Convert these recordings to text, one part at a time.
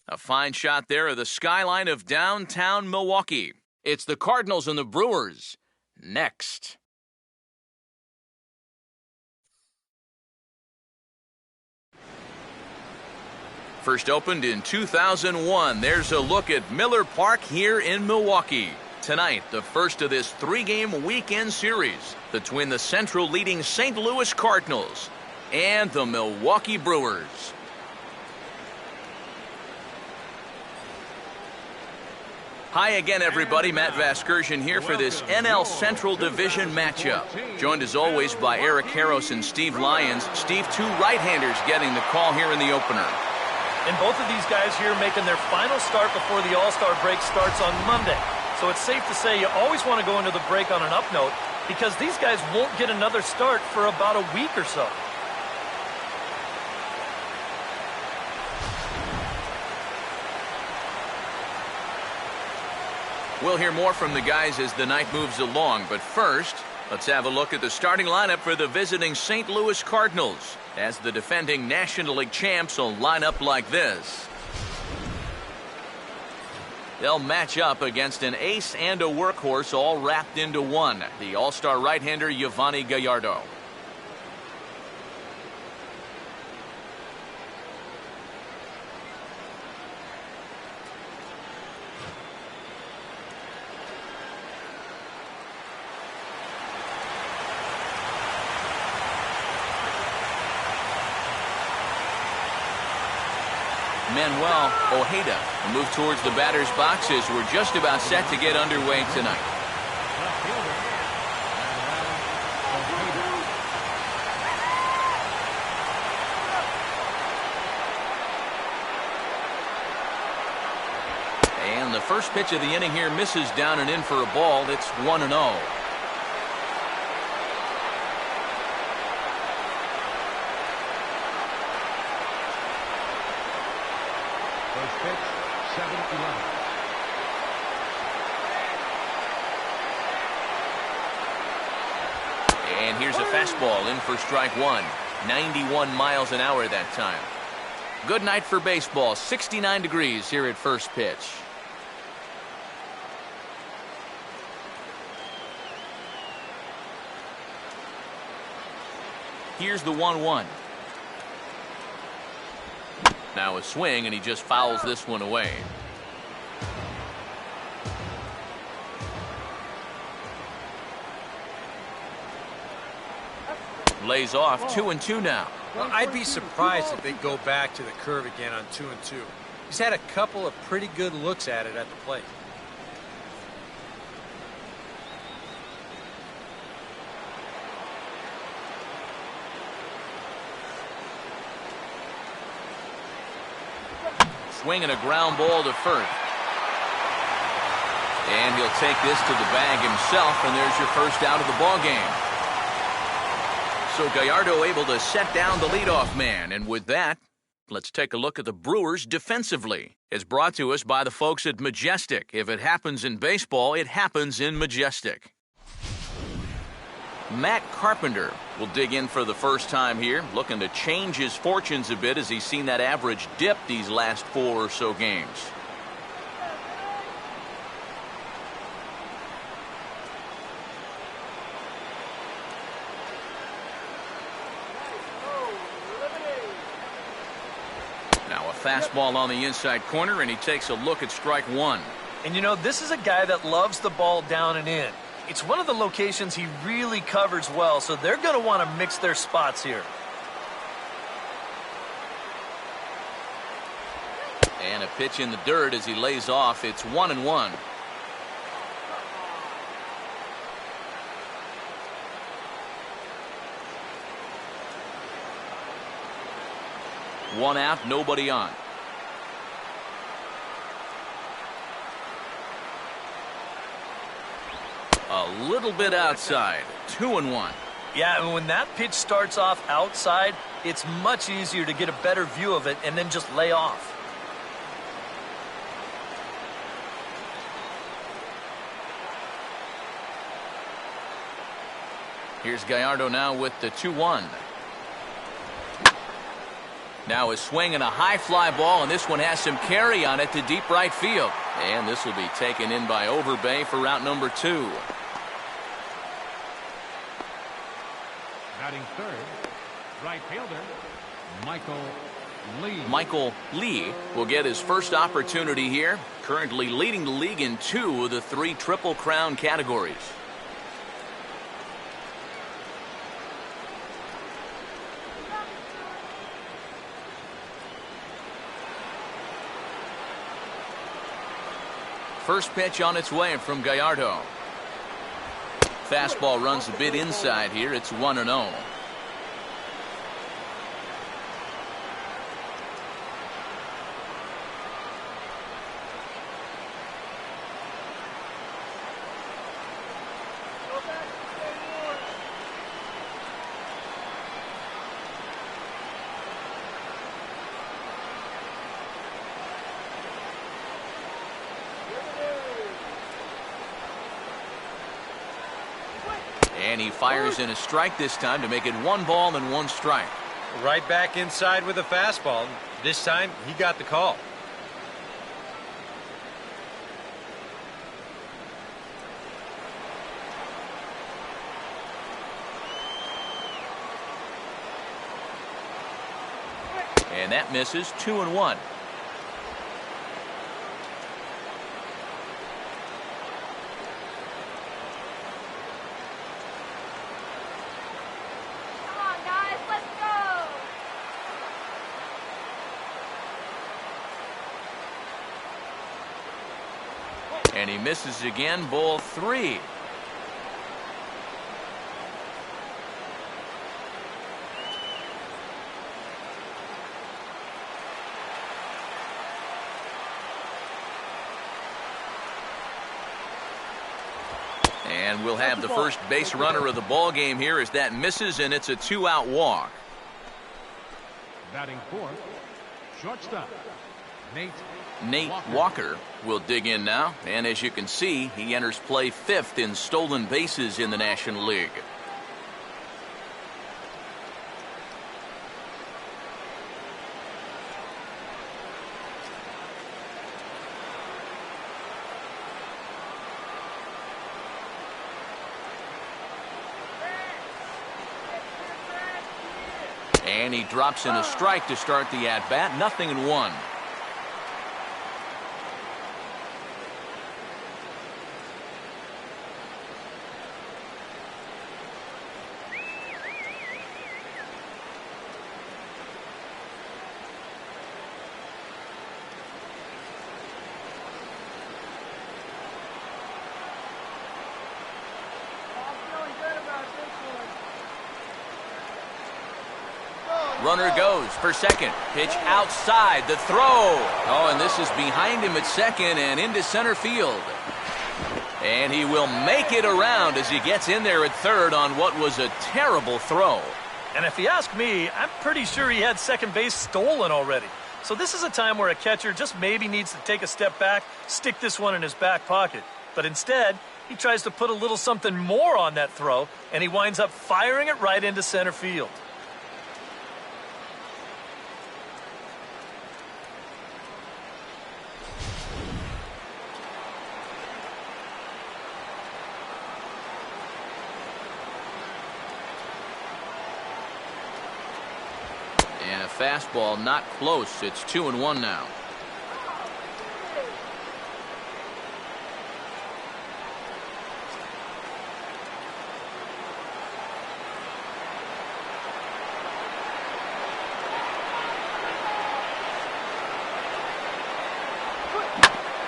A fine shot there of the skyline of downtown Milwaukee. It's the Cardinals and the Brewers. Next. First opened in 2001, there's a look at Miller Park here in Milwaukee. Tonight, the first of this three-game weekend series between the Central leading St. Louis Cardinals and the Milwaukee Brewers. Hi again, everybody. Matt Vasgersian here for this NL Central Division matchup. Joined as always by Eric Harros and Steve Lyons. Steve, two right-handers getting the call here in the opener. And both of these guys here making their final start before the All-Star break starts on Monday. So it's safe to say you always want to go into the break on an up note because these guys won't get another start for about a week or so. We'll hear more from the guys as the night moves along, but first, let's have a look at the starting lineup for the visiting St. Louis Cardinals, as the defending National League champs will line up like this. They'll match up against an ace and a workhorse all wrapped into one, the All-Star right-hander Yovani Gallardo. Manuel Ojeda will move towards the batter's boxes. We're just about set to get underway tonight. And the first pitch of the inning here misses down and in for a ball. It's 1-0. First pitch, 7-11. And here's a fastball in for strike one. 91 miles an hour that time. Good night for baseball. 69 degrees here at first pitch. Here's the 1-1. Now a swing, and he just fouls this one away. Lays off 2-2 now. Well, I'd be surprised if they go back to the curve again on 2-2. He's had a couple of pretty good looks at it at the plate. Swinging a ground ball to first. And he'll take this to the bag himself, and there's your first out of the ball game. So Gallardo able to set down the leadoff man, and with that, let's take a look at the Brewers defensively. It's brought to us by the folks at Majestic. If it happens in baseball, it happens in Majestic. Matt Carpenter will dig in for the first time here, looking to change his fortunes a bit as he's seen that average dip these last 4 or so games. Now a fastball on the inside corner, and he takes a look at strike one. And you know, this is a guy that loves the ball down and in. It's one of the locations he really covers well, so they're going to want to mix their spots here. And a pitch in the dirt as he lays off. It's 1-1. One out, nobody on. A little bit outside. 2-1. Yeah, and when that pitch starts off outside, it's much easier to get a better view of it and then just lay off. Here's Gallardo now with the 2-1. Now a swing and a high fly ball, and this one has some carry on it to deep right field. And this will be taken in by Overbay for route number 2. Batting third, right fielder, Michael Lee will get his first opportunity here, currently leading the league in 2 of the 3 Triple Crown categories. First pitch on its way from Gallardo. Fastball runs a bit inside here. It's 1-0. And he fires in a strike this time to make it 1 ball and 1 strike. Right back inside with a fastball. This time, he got the call. And that misses. 2-1. And he misses again, ball 3. And we'll have the first base runner of the ball game here as that misses, and it's a 2-out walk. batting fourth, shortstop, Nate Walker will dig in now, and as you can see, he enters play 5th in stolen bases in the National League. And he drops in a strike to start the at-bat. 0-1. Runner goes for second. Pitch outside. The throw. Oh, and this is behind him at second and into center field. And he will make it around as he gets in there at third on what was a terrible throw. And if you ask me, I'm pretty sure he had second base stolen already. So this is a time where a catcher just maybe needs to take a step back, stick this one in his back pocket. But instead, he tries to put a little something more on that throw, and he winds up firing it right into center field. And a fastball not close. It's 2-1 now.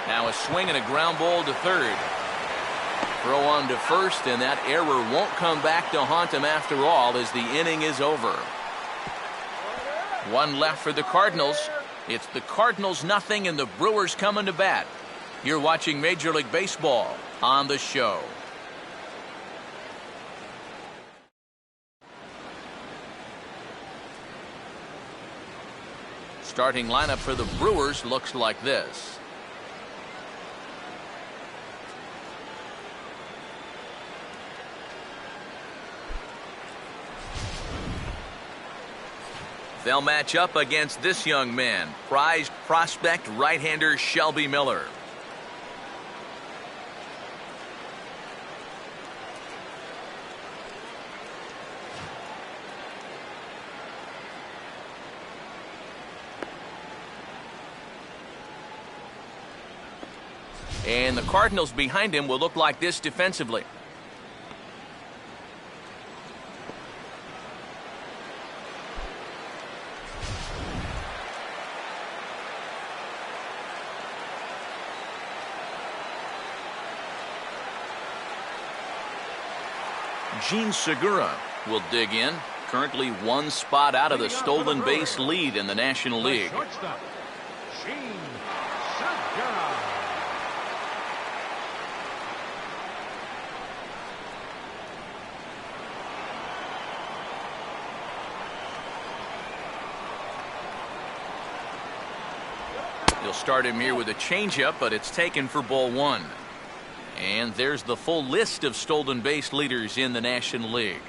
Now a swing and a ground ball to third. Throw on to first, and that error won't come back to haunt him after all as the inning is over. One left for the Cardinals. It's the Cardinals 0 and the Brewers coming to bat. You're watching Major League Baseball on the show. Starting lineup for the Brewers looks like this. They'll match up against this young man, prized prospect right-hander Shelby Miller. And the Cardinals behind him will look like this defensively. Gene Segura will dig in, currently one spot out of the stolen base lead in the National League. Shortstop, Gene Segura. He'll start him here with a changeup, but it's taken for ball one. And there's the full list of stolen base leaders in the National League.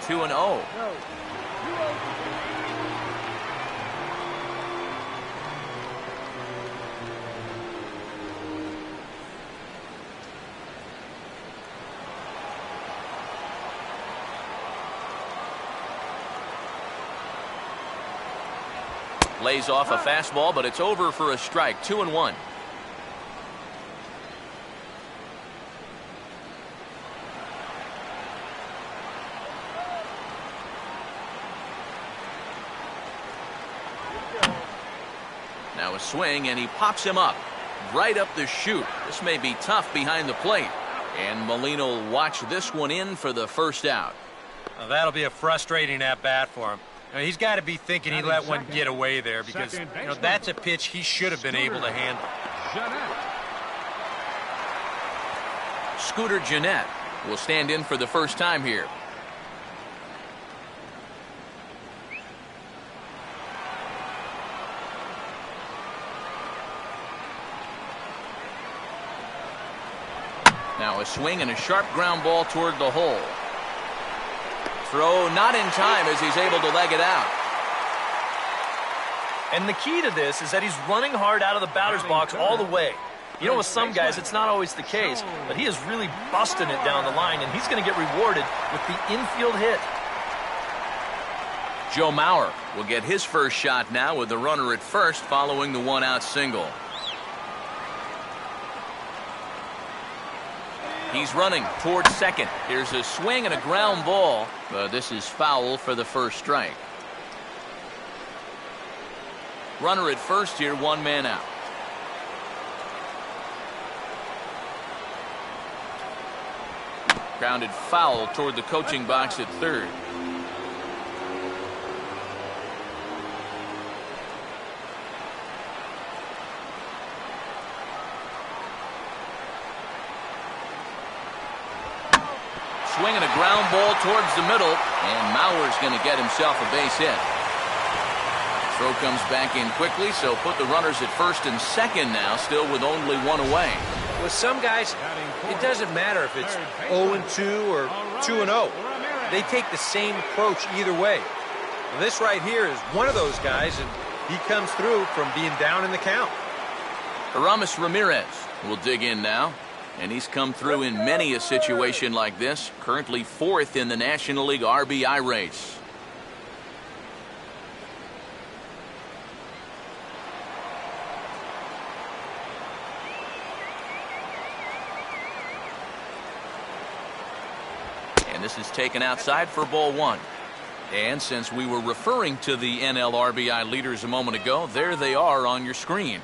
Two and 0. Lays off a fastball, but it's over for a strike. 2-1. Now a swing, and he pops him up right up the chute. This may be tough behind the plate. And Molina will watch this one in for the first out. Well, that'll be a frustrating at-bat for him. He's got to be thinking he let one get away there because that's a pitch he should have been able to handle. Scooter Gennett will stand in for the first time here. Now a swing and a sharp ground ball toward the hole. Throw not in time as he's able to leg it out. And the key to this is that he's running hard out of the batter's box all the way. You know, with some guys, it's not always the case, but he is really busting it down the line, and he's going to get rewarded with the infield hit. Joe Mauer will get his first shot now with the runner at first following the one-out single. He's running towards second. Here's a swing and a ground ball, but this is foul for the first strike. Runner at first here, one man out. Grounded foul toward the coaching box at third. Swinging a ground ball towards the middle, and Mauer's going to get himself a base hit. Throw comes back in quickly, so put the runners at first and second now, still with only one away. With some guys, it doesn't matter if it's 0-2 or 2-0. They take the same approach either way. This right here is one of those guys, and he comes through from being down in the count. Aramis Ramirez will dig in now. And he's come through in many a situation like this, currently fourth in the National League RBI race. And this is taken outside for ball one. And since we were referring to the NL RBI leaders a moment ago, there they are on your screen.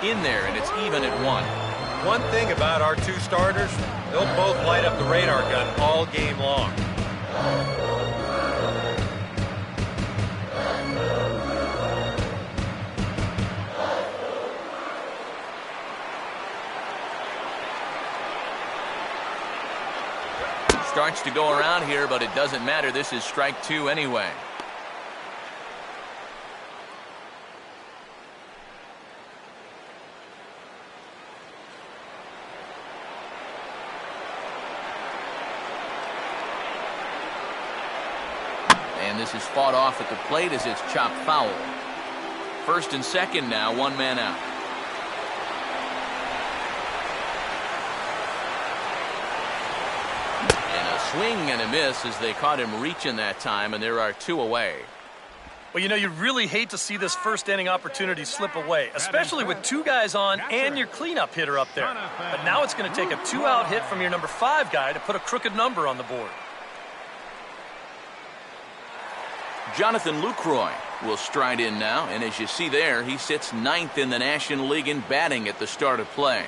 in there, and it's even at 1. One thing about our two starters, they'll both light up the radar gun all game long. Starts to go around here, but it doesn't matter. This is strike 2 anyway. And this is fought off at the plate as it's chopped foul. First and second now, one man out. Swing and a miss as they caught him reaching that time, and there are 2 away. Well, you know, you really hate to see this first inning opportunity slip away, especially with 2 guys on and your cleanup hitter up there. But now it's going to take a 2-out hit from your number 5 guy to put a crooked number on the board. Jonathan Lucroy will stride in now, and as you see there, he sits 9th in the National League in batting at the start of play.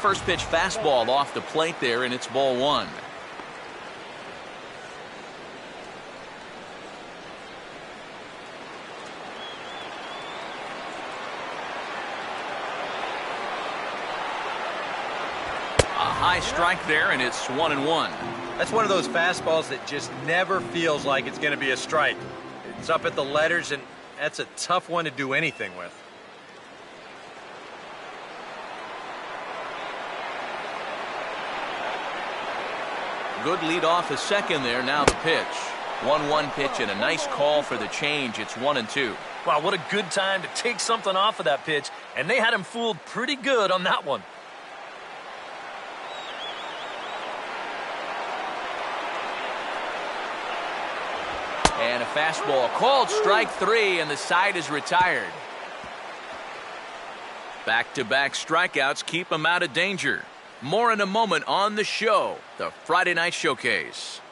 First pitch fastball off the plate there, and it's ball 1. A high strike there, and it's 1-1. That's one of those fastballs that just never feels like it's going to be a strike. It's up at the letters, and that's a tough one to do anything with. Good lead off a second there. Now the pitch. 1-1 pitch and a nice call for the change. It's 1-2. Wow, what a good time to take something off of that pitch, and they had him fooled pretty good on that one. And a fastball called strike 3, and the side is retired. Back-to-back strikeouts keep him out of danger. More in a moment on the show, the Friday Night Showcase.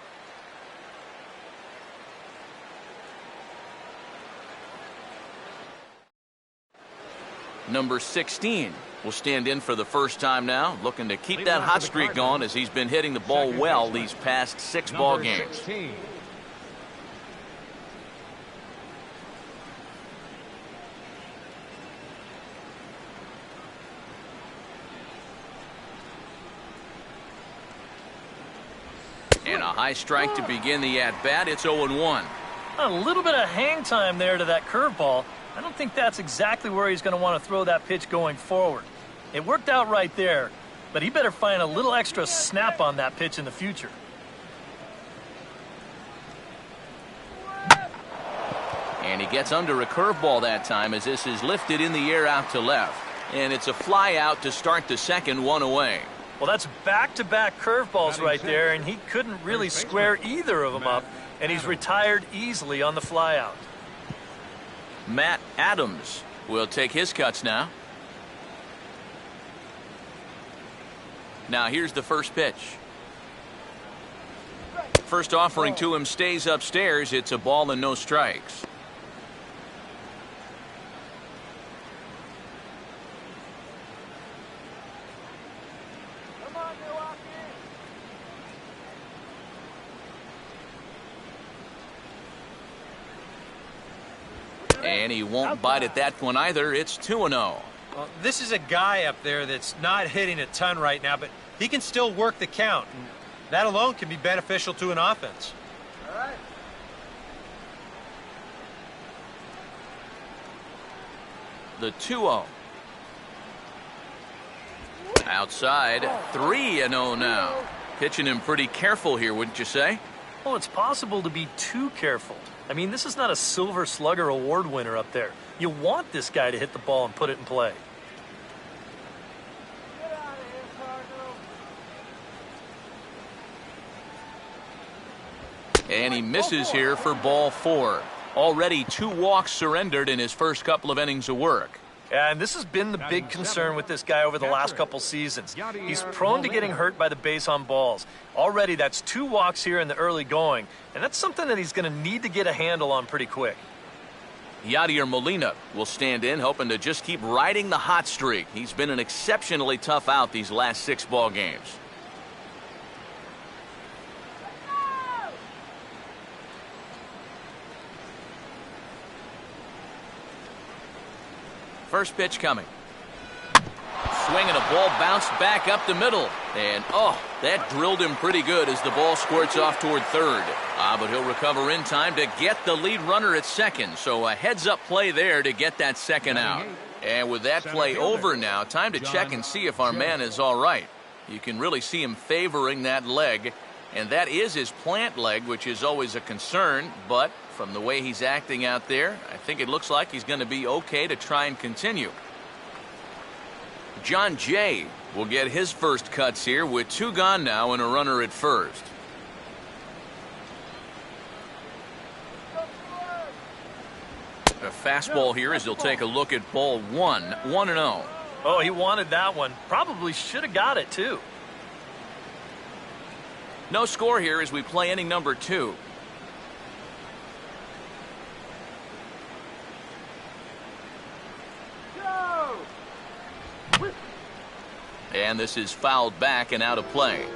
Number 16 will stand in for the first time now, looking to keep that hot streak going as he's been hitting the ball well these past 6 ball games. 16. And a high strike to begin the at-bat. It's 0-1. A little bit of hang time there to that curveball. I don't think that's exactly where he's going to want to throw that pitch going forward. It worked out right there, but he better find a little extra snap on that pitch in the future. And he gets under a curveball that time as this is lifted in the air out to left. And it's a fly out to start the second, 1 away. Well, that's back-to-back curveballs right there, and he couldn't really square either of them up, and he's retired easily on the flyout. Matt Adams will take his cuts now. Now here's the first pitch. First offering to him stays upstairs. It's a ball and no strikes. And he won't bite at that one either. It's 2-0. Well, this is a guy up there that's not hitting a ton right now, but he can still work the count. And that alone can be beneficial to an offense. All right. The 2-0. Outside, 3-0 now. Pitching him pretty careful here, wouldn't you say? Well, it's possible to be too careful. I mean, this is not a Silver Slugger award winner up there. You want this guy to hit the ball and put it in play. Get out of here, Cardinals. And he misses here for ball 4. Already 2 walks surrendered in his first couple of innings of work. And this has been the big concern with this guy over the last couple seasons. He's prone to getting hurt by the base on balls. Already, that's 2 walks here in the early going, and that's something that he's going to need to get a handle on pretty quick. Yadier Molina will stand in, hoping to just keep riding the hot streak. He's been an exceptionally tough out these last 6 ball games. First pitch coming. Swinging, a ball bounced back up the middle. And, that drilled him pretty good as the ball squirts off toward third. But he'll recover in time to get the lead runner at second. So a heads-up play there to get that second out. And with that play over now, time to check and see if our man is all right. You can really see him favoring that leg. And that is his plant leg, which is always a concern. But from the way he's acting out there, I think it looks like he's going to be okay to try and continue. John Jay will get his first cuts here with 2 gone now and a runner at first. A fastball here as he'll take a look at ball 1, 1-0. Oh, he wanted that one. Probably should have got it, too. No score here as we play inning number 2. And this is fouled back and out of play.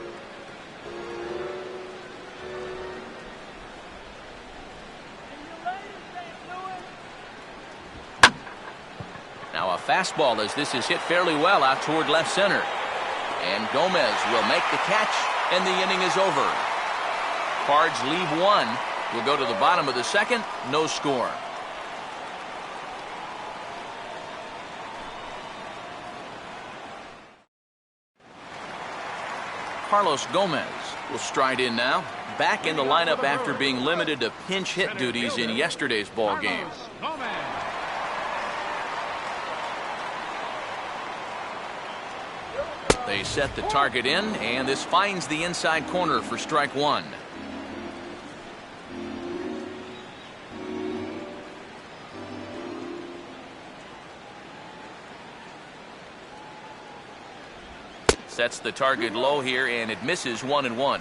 Now a fastball as this is hit fairly well out toward left center. And Gomez will make the catch, and the inning is over. Cards leave 1. We'll go to the bottom of the second. No score. Carlos Gomez will stride in now, back in the lineup after being limited to pinch hit duties in yesterday's ball game. They set the target in, and this finds the inside corner for strike 1. Sets the target low here, and it misses 1-1.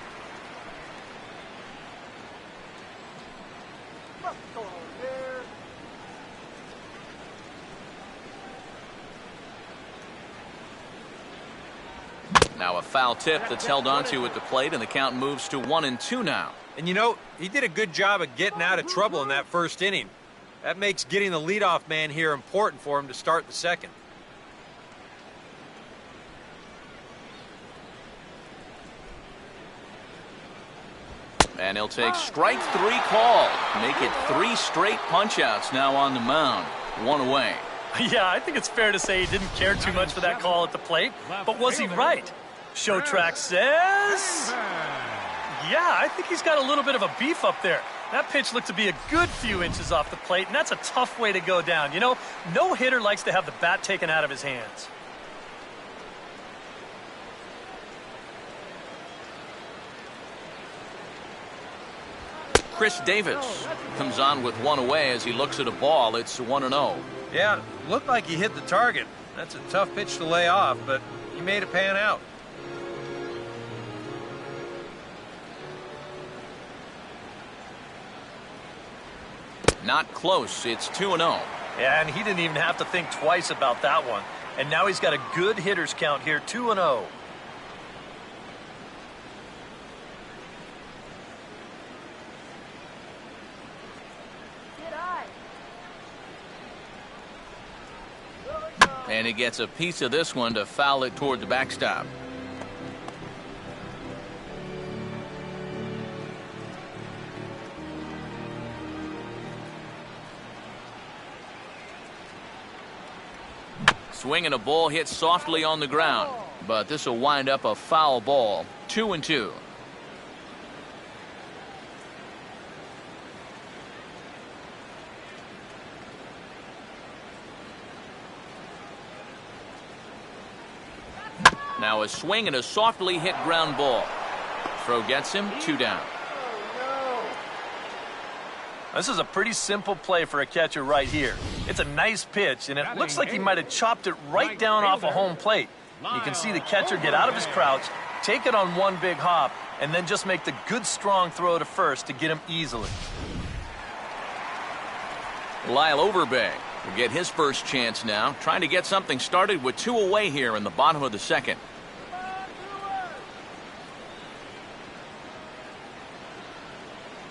Now a foul tip that's held onto at the plate, and the count moves to 1-2 now. And you know, he did a good job of getting out of trouble in that first inning. That makes getting the leadoff man here important for him to start the second. And he'll take strike 3 call. Make it 3 straight punch-outs now on the mound. 1 away. Yeah, I think it's fair to say he didn't care too much for that call at the plate. But was he right? Show track says... Yeah, I think he's got a little bit of a beef up there. That pitch looked to be a good few inches off the plate, and that's a tough way to go down. You know, no hitter likes to have the bat taken out of his hands. Chris Davis comes on with 1 away as he looks at a ball. It's 1-0. Yeah, looked like he hit the target. That's a tough pitch to lay off, but he made it pan out. Not close. It's 2-0. Yeah, and he didn't even have to think twice about that one. And now he's got a good hitters count here, 2-0. And he gets a piece of this one to foul it toward the backstop. Swinging a ball hit softly on the ground, but this will wind up a foul ball. 2-2. Now a swing and a softly hit ground ball. Throw gets him, 2 down. This is a pretty simple play for a catcher right here. It's a nice pitch, and it looks like he might have chopped it right down off a home plate. You can see the catcher get out of his crouch, take it on one big hop, and then just make the good, strong throw to first to get him easily. Lyle Overbay will get his first chance now, trying to get something started with 2 away here in the bottom of the second.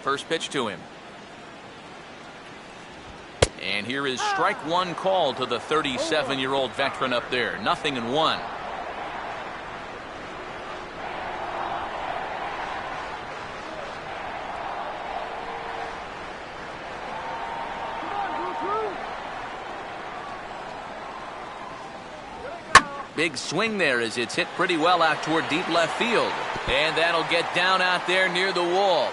First pitch to him. And here is strike one called to the 37-year-old veteran up there. 0-1. Big swing there as it's hit pretty well out toward deep left field. And that'll get down out there near the wall.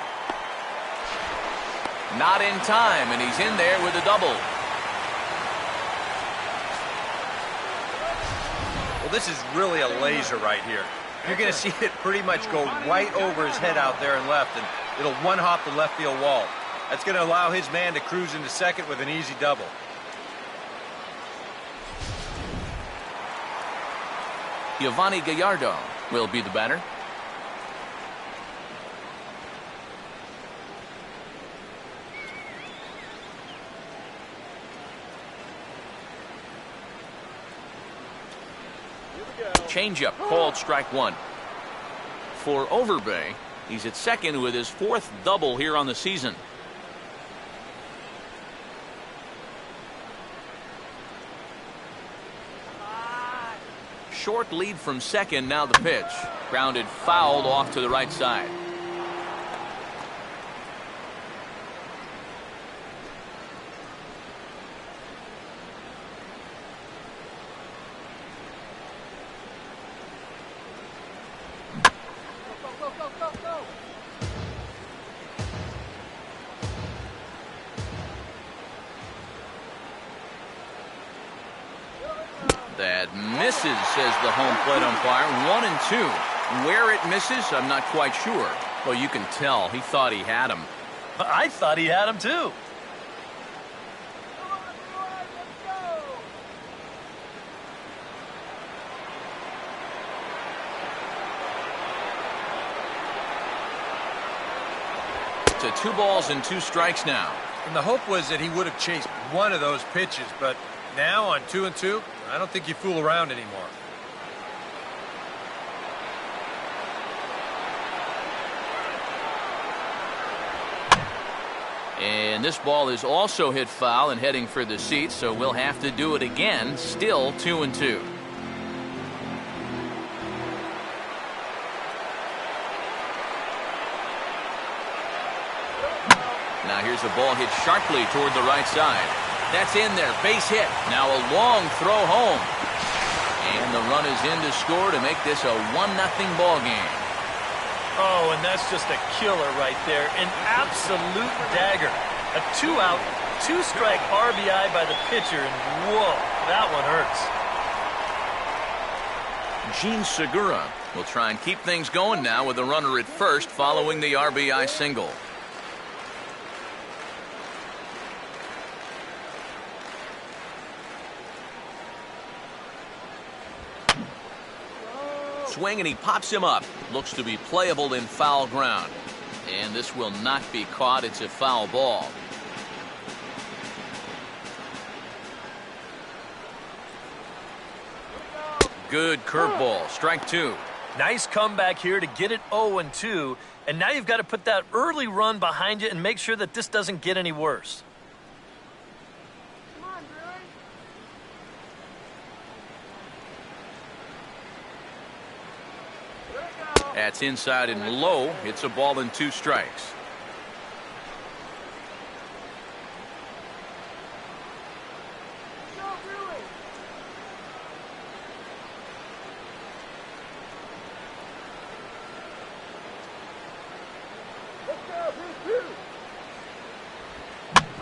Not in time, and he's in there with a double. Well, this is really a laser right here. You're going to see it pretty much go right over his head out there and left, and it'll one-hop the left field wall. That's going to allow his man to cruise into second with an easy double. Giovanni Gallardo will be the batter. Changeup called strike one. For Overbay, he's at second with his 4th double here on the season. Short lead from second, now the pitch. Grounded fouled off to the right side. That misses, says the home plate umpire. 1-2. Where it misses, I'm not quite sure. Well, you can tell he thought he had him. I thought he had him too. To 2 balls and 2 strikes now. And the hope was that he would have chased one of those pitches, but now on 2-2, I don't think you fool around anymore. And this ball is also hit foul and heading for the seats, so we'll have to do it again. Still 2-2. Now here's a ball hit sharply toward the right side. That's in there, base hit. Now a long throw home. And the run is in to score to make this a 1-0 ball game. Oh, and that's just a killer right there. An absolute dagger. A 2-out, 2-strike RBI by the pitcher, and whoa, that one hurts. Gene Segura will try and keep things going now with a runner at first following the RBI single. Swing and he pops him up. Looks to be playable in foul ground. And this will not be caught. It's a foul ball. Good curveball. Strike 2. Nice comeback here to get it 0-2. And now you've got to put that early run behind you and make sure that this doesn't get any worse. That's inside and low. It's a ball and 2 strikes.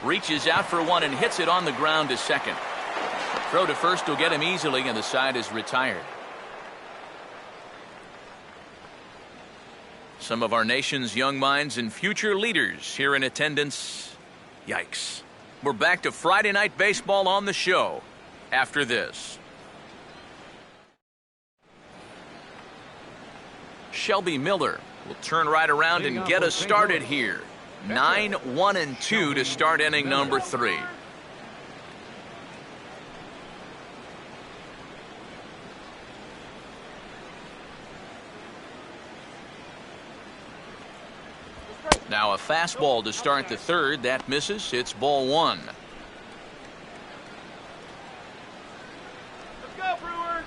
Reaches out for one and hits it on the ground to second. Throw to first will get him easily, and the side is retired. Some of our nation's young minds and future leaders here in attendance. Yikes. We're back to Friday Night Baseball on the show after this. Shelby Miller will turn right around and get us started here. 9-1-2 to start inning number 3. Now a fastball to start the third. That misses. It's ball 1. Let's go, Brewers!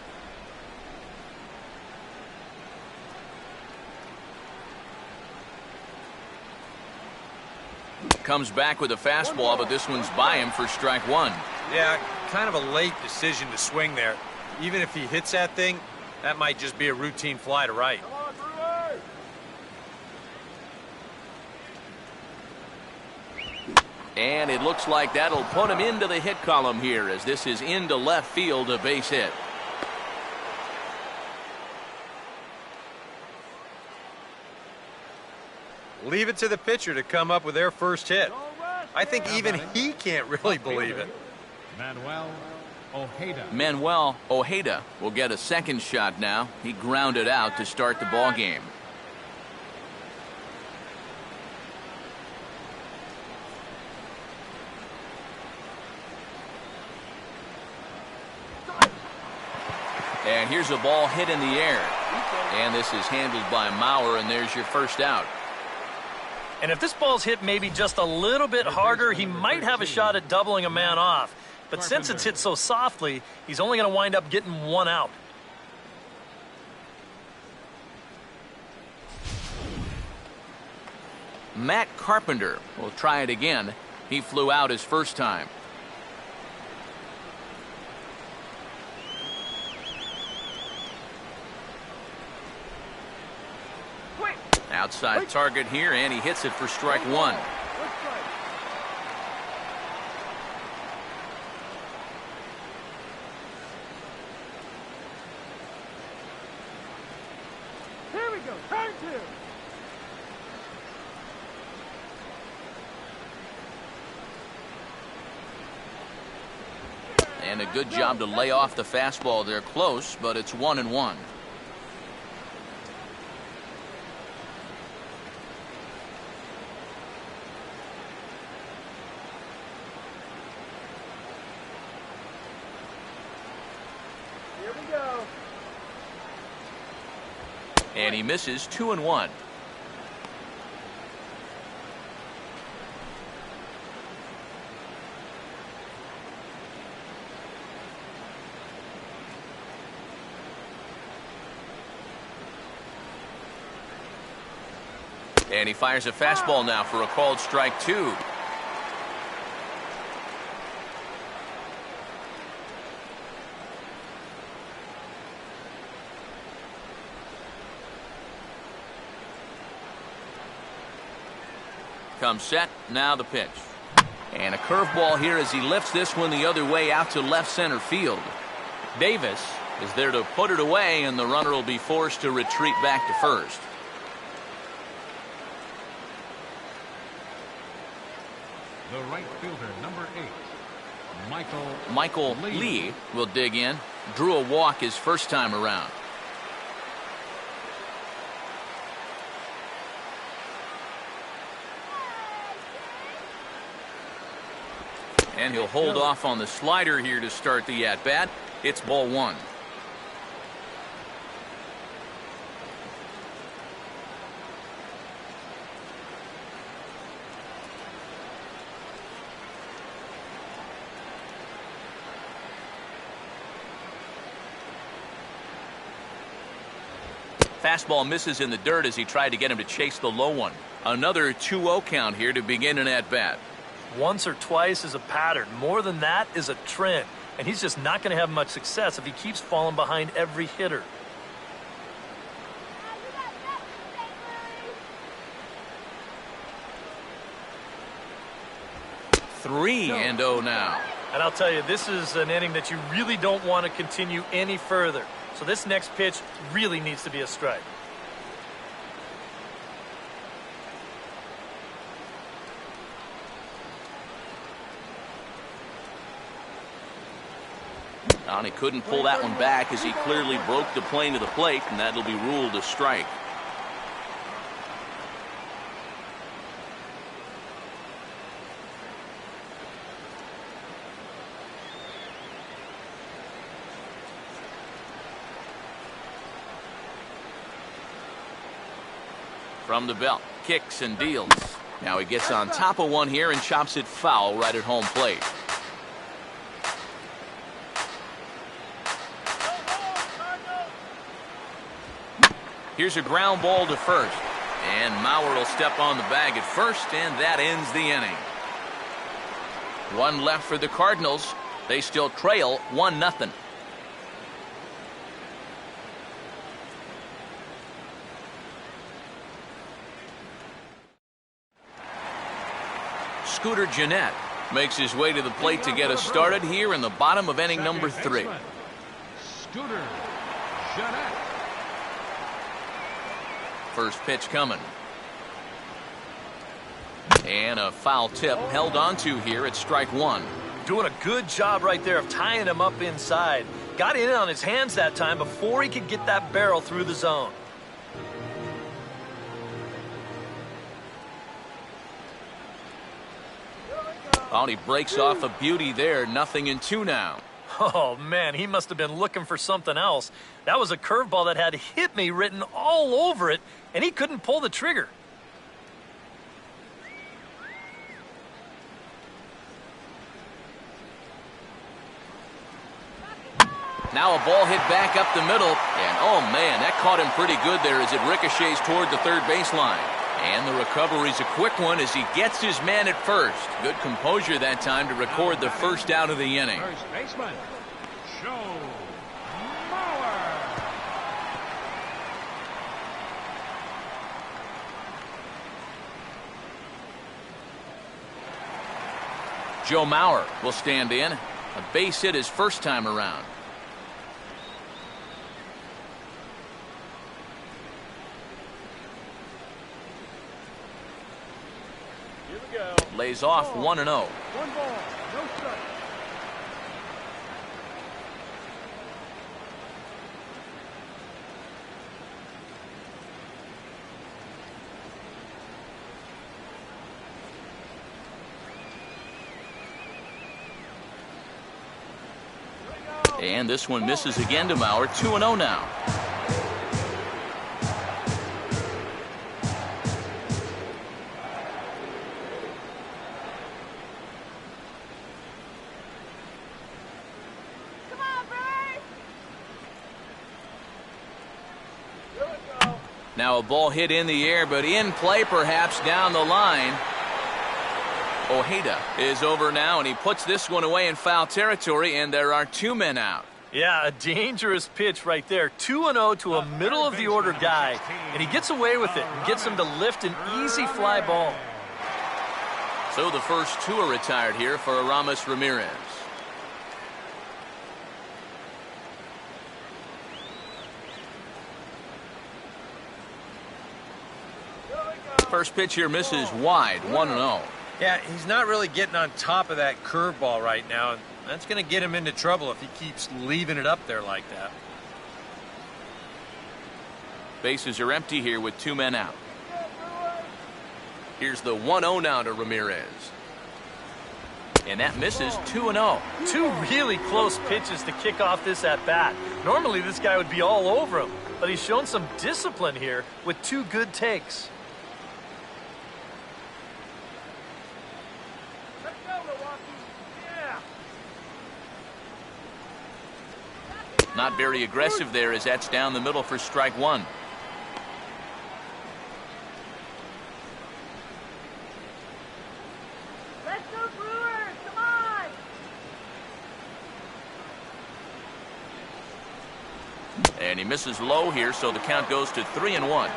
Comes back with a fastball, but this one's by him for strike 1. Yeah, kind of a late decision to swing there. Even if he hits that thing, that might just be a routine fly to right. Come on, Brewers! And it looks like that'll put him into the hit column here, as this is into left field, a base hit. Leave it to the pitcher to come up with their first hit. I think even he can't really believe it. Manuel Ojeda will get a second shot now. He grounded out to start the ball game. And here's a ball hit in the air. And this is handled by Mauer, and there's your first out. And if this ball's hit maybe just a little bit harder, he might have a shot at doubling a man off. But since it's hit so softly, he's only going to wind up getting 1 out. Matt Carpenter will try it again. He flew out his first time. Outside target here, and he hits it for strike 1. Here we go. Turn 2. And a good job to lay off the fastball there close, but it's 1-1. Here we go. And he misses. 2-1. And he fires a fastball now for a called strike 2. Comes set, now the pitch. And a curveball here as he lifts this one the other way out to left center field. Davis is there to put it away, and the runner will be forced to retreat back to first. The right fielder, number 8, Michael Lee will dig in. Drew a walk his first time around. And he'll hold off on the slider here to start the at-bat. It's ball 1. Fastball misses in the dirt as he tried to get him to chase the low one. Another 2-0 count here to begin an at-bat. Once or twice is a pattern. More than that is a trend. And he's just not going to have much success if he keeps falling behind every hitter. Three and 0 now. And I'll tell you, this is an inning that you really don't want to continue any further. So this next pitch really needs to be a strike. And he couldn't pull that one back as he clearly broke the plane to the plate, and that'll be ruled a strike. From the belt, kicks and deals. Now he gets on top of one here and chops it foul right at home plate. Here's a ground ball to first. And Mauer will step on the bag at first, and that ends the inning. One left for the Cardinals. They still trail 1-0. Scooter Gennett makes his way to the plate to get us started here in the bottom of inning number 3. Scooter Gennett. First pitch coming. And a foul tip held onto here at strike 1. Doing a good job right there of tying him up inside. Got in on his hands that time before he could get that barrel through the zone. Oh, he breaks off a beauty there. 0-2 now. Oh, man, he must have been looking for something else. That was a curveball that had "hit me" written all over it, and he couldn't pull the trigger. Now a ball hit back up the middle, and oh man, that caught him pretty good there as it ricochets toward the third baseline. And the recovery's a quick one as he gets his man at first. Good composure that time to record the first out of the inning. First baseman, Joe Mauer. Joe Mauer will stand in. A base hit his first time around. Lays off 1-0. 1 ball, no strike. And this one misses again to Mauer. 2-0 now. Now a ball hit in the air, but in play perhaps down the line. Ojeda is over now, and he puts this one away in foul territory, and there are 2 men out. Yeah, a dangerous pitch right there. 2-0 to a middle-of-the-order guy, and he gets away with it and gets him to lift an easy fly ball. So the first 2 are retired here for Aramis Ramirez. First pitch here misses wide, 1-0. Yeah, he's not really getting on top of that curveball right now, and that's going to get him into trouble if he keeps leaving it up there like that. Bases are empty here with 2 men out. Here's the 1-0 now to Ramirez. And that misses. 2-0. 2 really close pitches to kick off this at-bat. Normally this guy would be all over him, but he's shown some discipline here with 2 good takes. Not very aggressive there as that's down the middle for strike 1. Let's go, Brewers! Come on! And he misses low here, so the count goes to 3-1.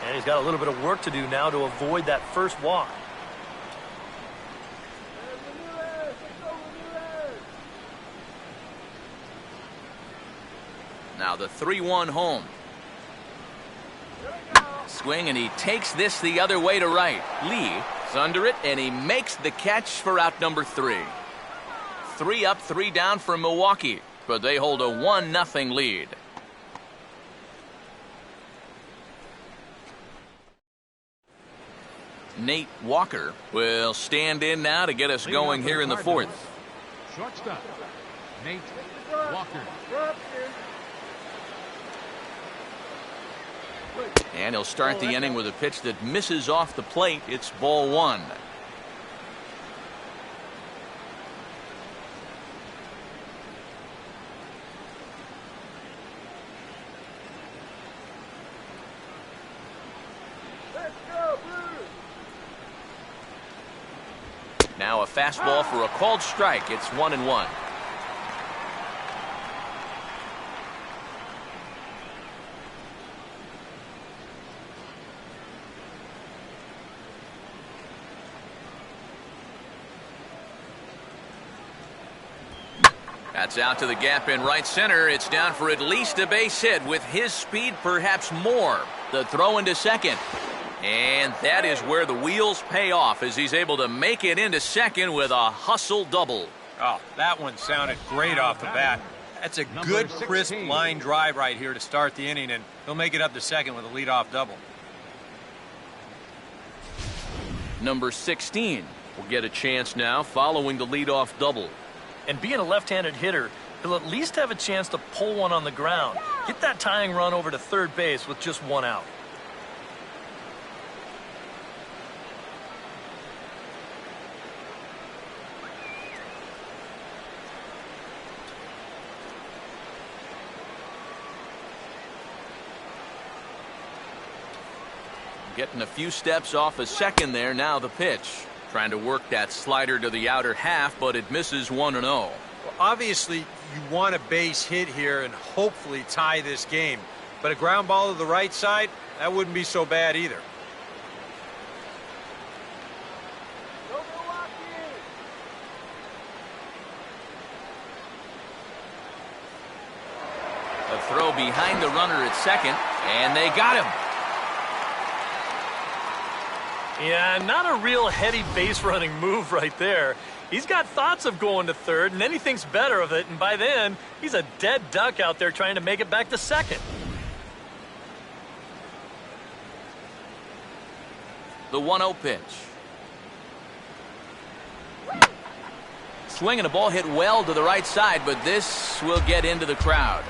And he's got a little bit of work to do now to avoid that first walk. Now the 3-1 home. Swing, and he takes this the other way to right. Lee is under it, and he makes the catch for out number 3. 3 up, 3 down for Milwaukee. but they hold a 1-0 lead. Nate Walker will stand in now to get us going here in the fourth. Shortstop, Nate Walker. And he'll start the inning with a pitch that misses off the plate. It's ball one. Now a fastball for a called strike. It's 1-1. That's out to the gap in right center. It's down for at least a base hit. With his speed, perhaps more. The throw into second. And that is where the wheels pay off as he's able to make it into second with a hustle double. Oh, that one sounded great off the bat. That's a good, crisp line drive right here to start the inning, and he'll make it up to second with a leadoff double. Number 16 will get a chance now following the leadoff double. And being a left-handed hitter, he'll at least have a chance to pull one on the ground. Get that tying run over to third base with just one out. Getting a few steps off a second there. Now the pitch. Trying to work that slider to the outer half, but it misses 1-0. Well, obviously, you want a base hit here and hopefully tie this game. But a ground ball to the right side, that wouldn't be so bad either. A throw behind the runner at second, and they got him. Yeah, not a real heady base running move right there. He's got thoughts of going to third, and then he thinks better of it, and by then, he's a dead duck out there trying to make it back to second. The 1-0 pitch. Swinging a ball hit well to the right side, but this will get into the crowd.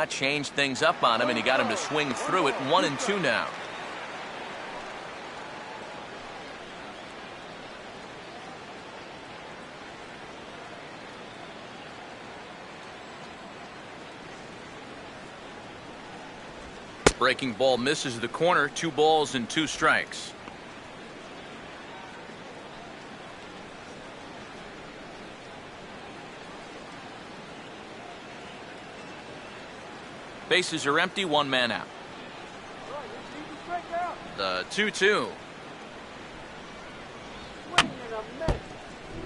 Changed things up on him, and he got him to swing through it. 1-2 now. Breaking ball misses the corner. 2 balls and 2 strikes. Bases are empty, 1 man out. The 2-2.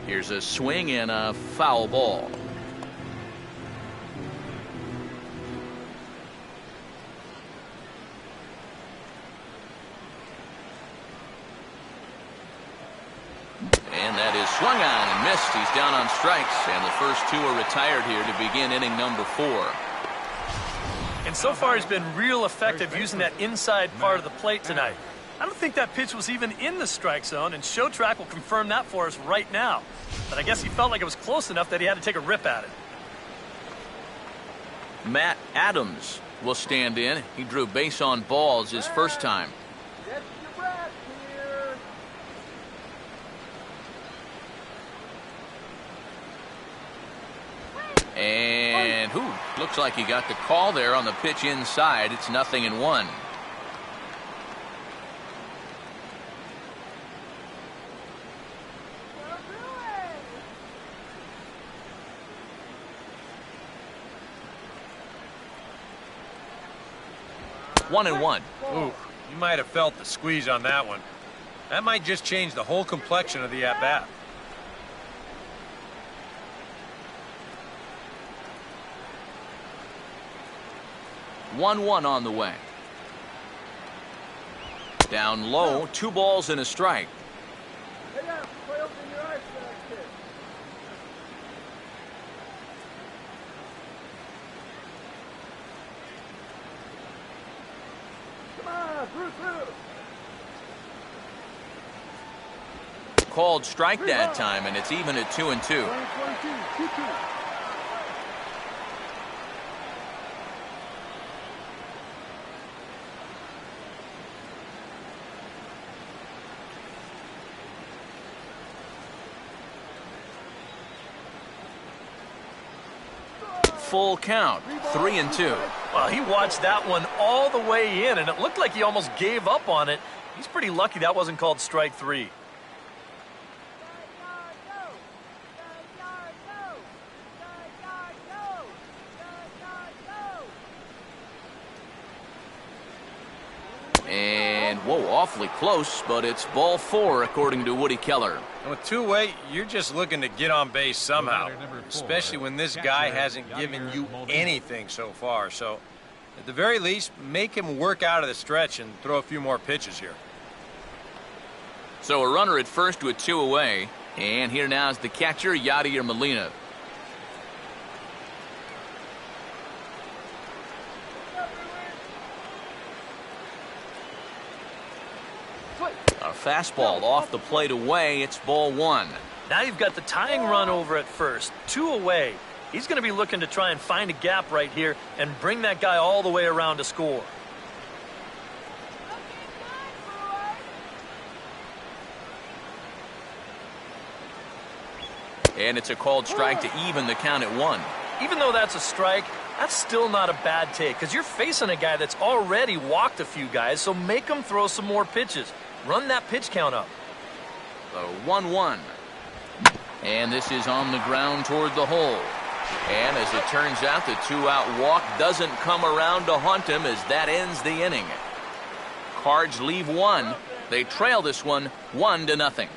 Here's a swing and a foul ball. And that is swung on and missed. He's down on strikes, and the first 2 are retired here to begin inning number 4. And so far, he's been real effective using that inside part of the plate tonight. I don't think that pitch was even in the strike zone, and Show Track will confirm that for us right now. But I guess he felt like it was close enough that he had to take a rip at it. Matt Adams will stand in. He drew base on balls his first time. And looks like he got the call there on the pitch inside. It's 0-1. One and one. Ooh, you might have felt the squeeze on that one. That might just change the whole complexion of the at-bat. One on the way. Down low, 2 balls and a strike. Hey, now, play open your eyes for that kid. Come on, through. Called strike that time, and it's even at 2-2. 22, 2-2. Full count, 3-2. Well, he watched that one all the way in, and it looked like he almost gave up on it. He's pretty lucky that wasn't called strike 3. And, whoa, awfully close, but it's ball 4, according to Woody Keller. And with two-way, you're just looking to get on base somehow, especially when this guy hasn't given you anything so far. So, at the very least, make him work out of the stretch and throw a few more pitches here. So a runner at first with 2 away. And here now is the catcher, Yadier Molina. A fastball off the plate away. It's ball 1. Now you've got the tying run over at first, 2 away. He's going to be looking to try and find a gap right here and bring that guy all the way around to score. And it's a called strike to even the count at 1. Even though that's a strike, that's still not a bad take because you're facing a guy that's already walked a few guys, so make him throw some more pitches. Run that pitch count up. The 1-1. And this is on the ground toward the hole. And as it turns out, the 2-out walk doesn't come around to haunt him as that ends the inning. Cards leave 1. They trail this one 1-0.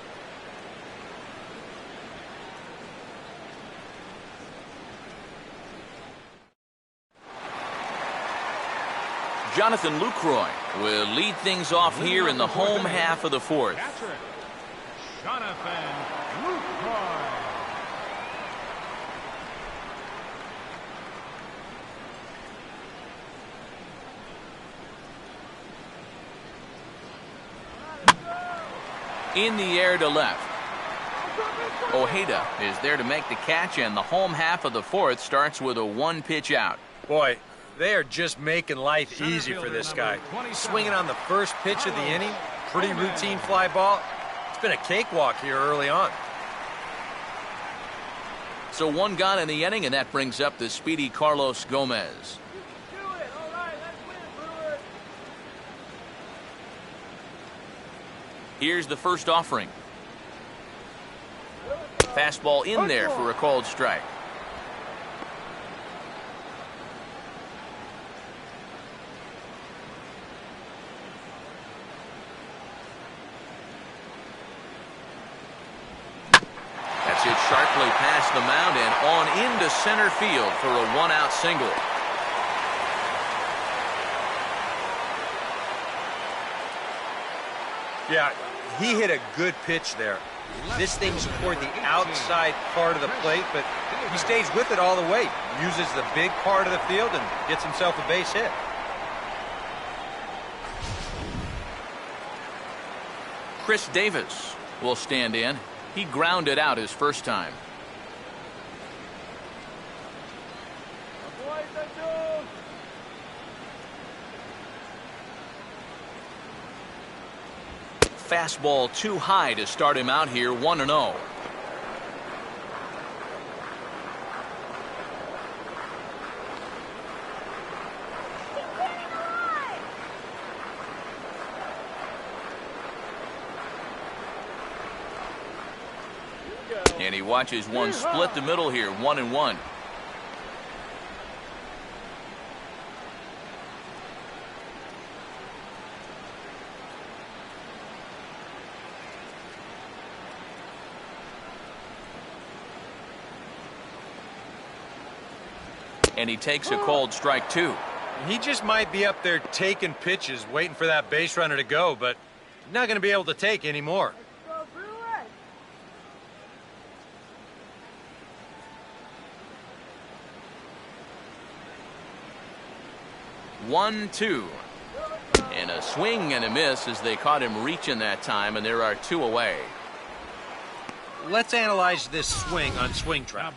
Jonathan Lucroy will lead things off here in the home half of the 4th. Jonathan Lucroy. In the air to left. Ojeda is there to make the catch, and the home half of the 4th starts with a 1-pitch out. Boy, they are just making life easy for this guy. Swinging on the first pitch of the inning, pretty routine fly ball. It's been a cakewalk here early on. So 1 gone in the inning, and that brings up the speedy Carlos Gomez. Do it. All right, let's win, Brewers. Here's the first offering. Fastball in there for a called strike. That's it sharply past the mound and on into center field for a 1-out single. Yeah, he hit a good pitch there. This thing's toward the outside part of the plate, but he stays with it all the way. Uses the big part of the field and gets himself a base hit. Chris Davis will stand in. He grounded out his first time. Avoid the dude. Fastball too high to start him out here, 1-0. And he watches one split the middle here, 1-1. And he takes a called strike 2. He just might be up there taking pitches, waiting for that base runner to go, but not going to be able to take any more. Go Brewers! 1-2. And a swing and a miss as they caught him reaching that time, and there are 2 away. Let's analyze this swing on Swing Track.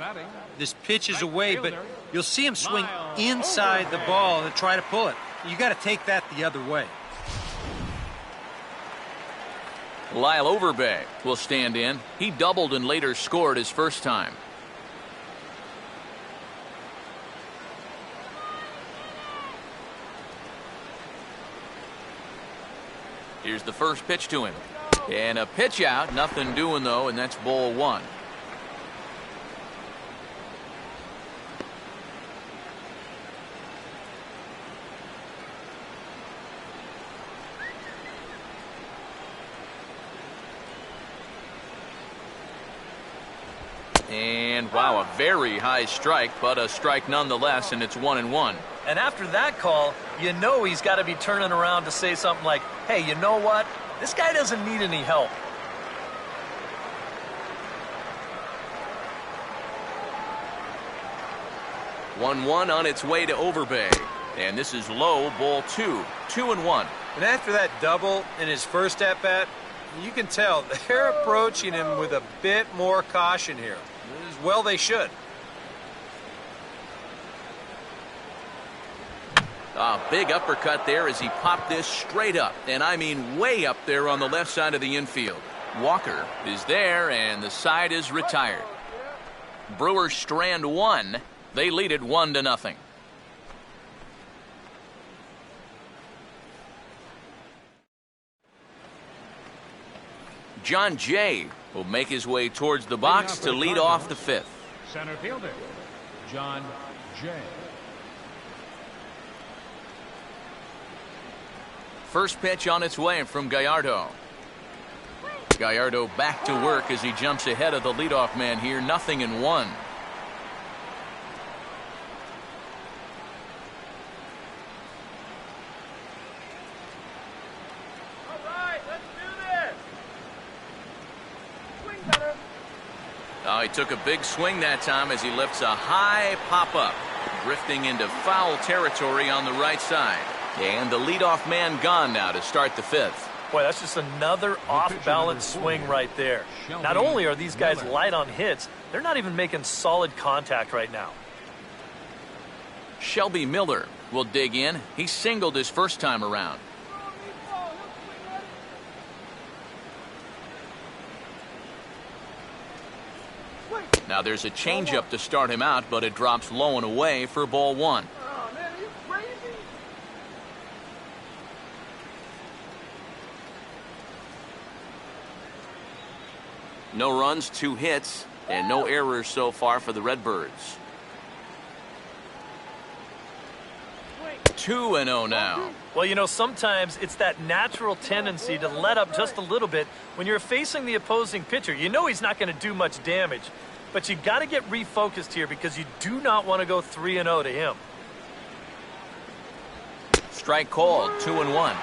This pitch is away, but you'll see him swing inside the ball and try to pull it. You got to take that the other way. Lyle Overbay will stand in. He doubled and later scored his first time. Here's the first pitch to him. And a pitch out. Nothing doing, though, and that's ball 1. And, wow, a very high strike, but a strike nonetheless, and it's 1-1. And after that call, you know he's got to be turning around to say something like, hey, you know what? This guy doesn't need any help. One on its way to Overbay. And this is low, ball 2. 2-1. And after that double in his first at-bat, you can tell they're approaching him with a bit more caution here. As well they should. A big uppercut there as he popped this straight up, and I mean way up there on the left side of the infield. Walker is there, and the side is retired. Brewers strand 1. They lead it 1-0. John Jay will make his way towards the box to lead off the 5th. Center fielder, John Jay. First pitch on its way from Gallardo. Gallardo back to work as he jumps ahead of the leadoff man here. 0-1. All right, let's do this. Swing better. Oh, he took a big swing that time as he lifts a high pop-up, drifting into foul territory on the right side. And the leadoff man gone now to start the 5th. Boy, that's just another off-balance swing right there. Not only are these guys light on hits, they're not even making solid contact right now. Shelby Miller will dig in. He singled his first time around. Now there's a changeup to start him out, but it drops low and away for ball 1. Oh, man, are you crazy? No runs, 2 hits, and no errors so far for the Redbirds. 2-0 now. Well, you know, sometimes it's that natural tendency to let up just a little bit when you're facing the opposing pitcher. You know he's not going to do much damage, but you got to get refocused here because you do not want to go 3-0 to him. Strike called, 2-1.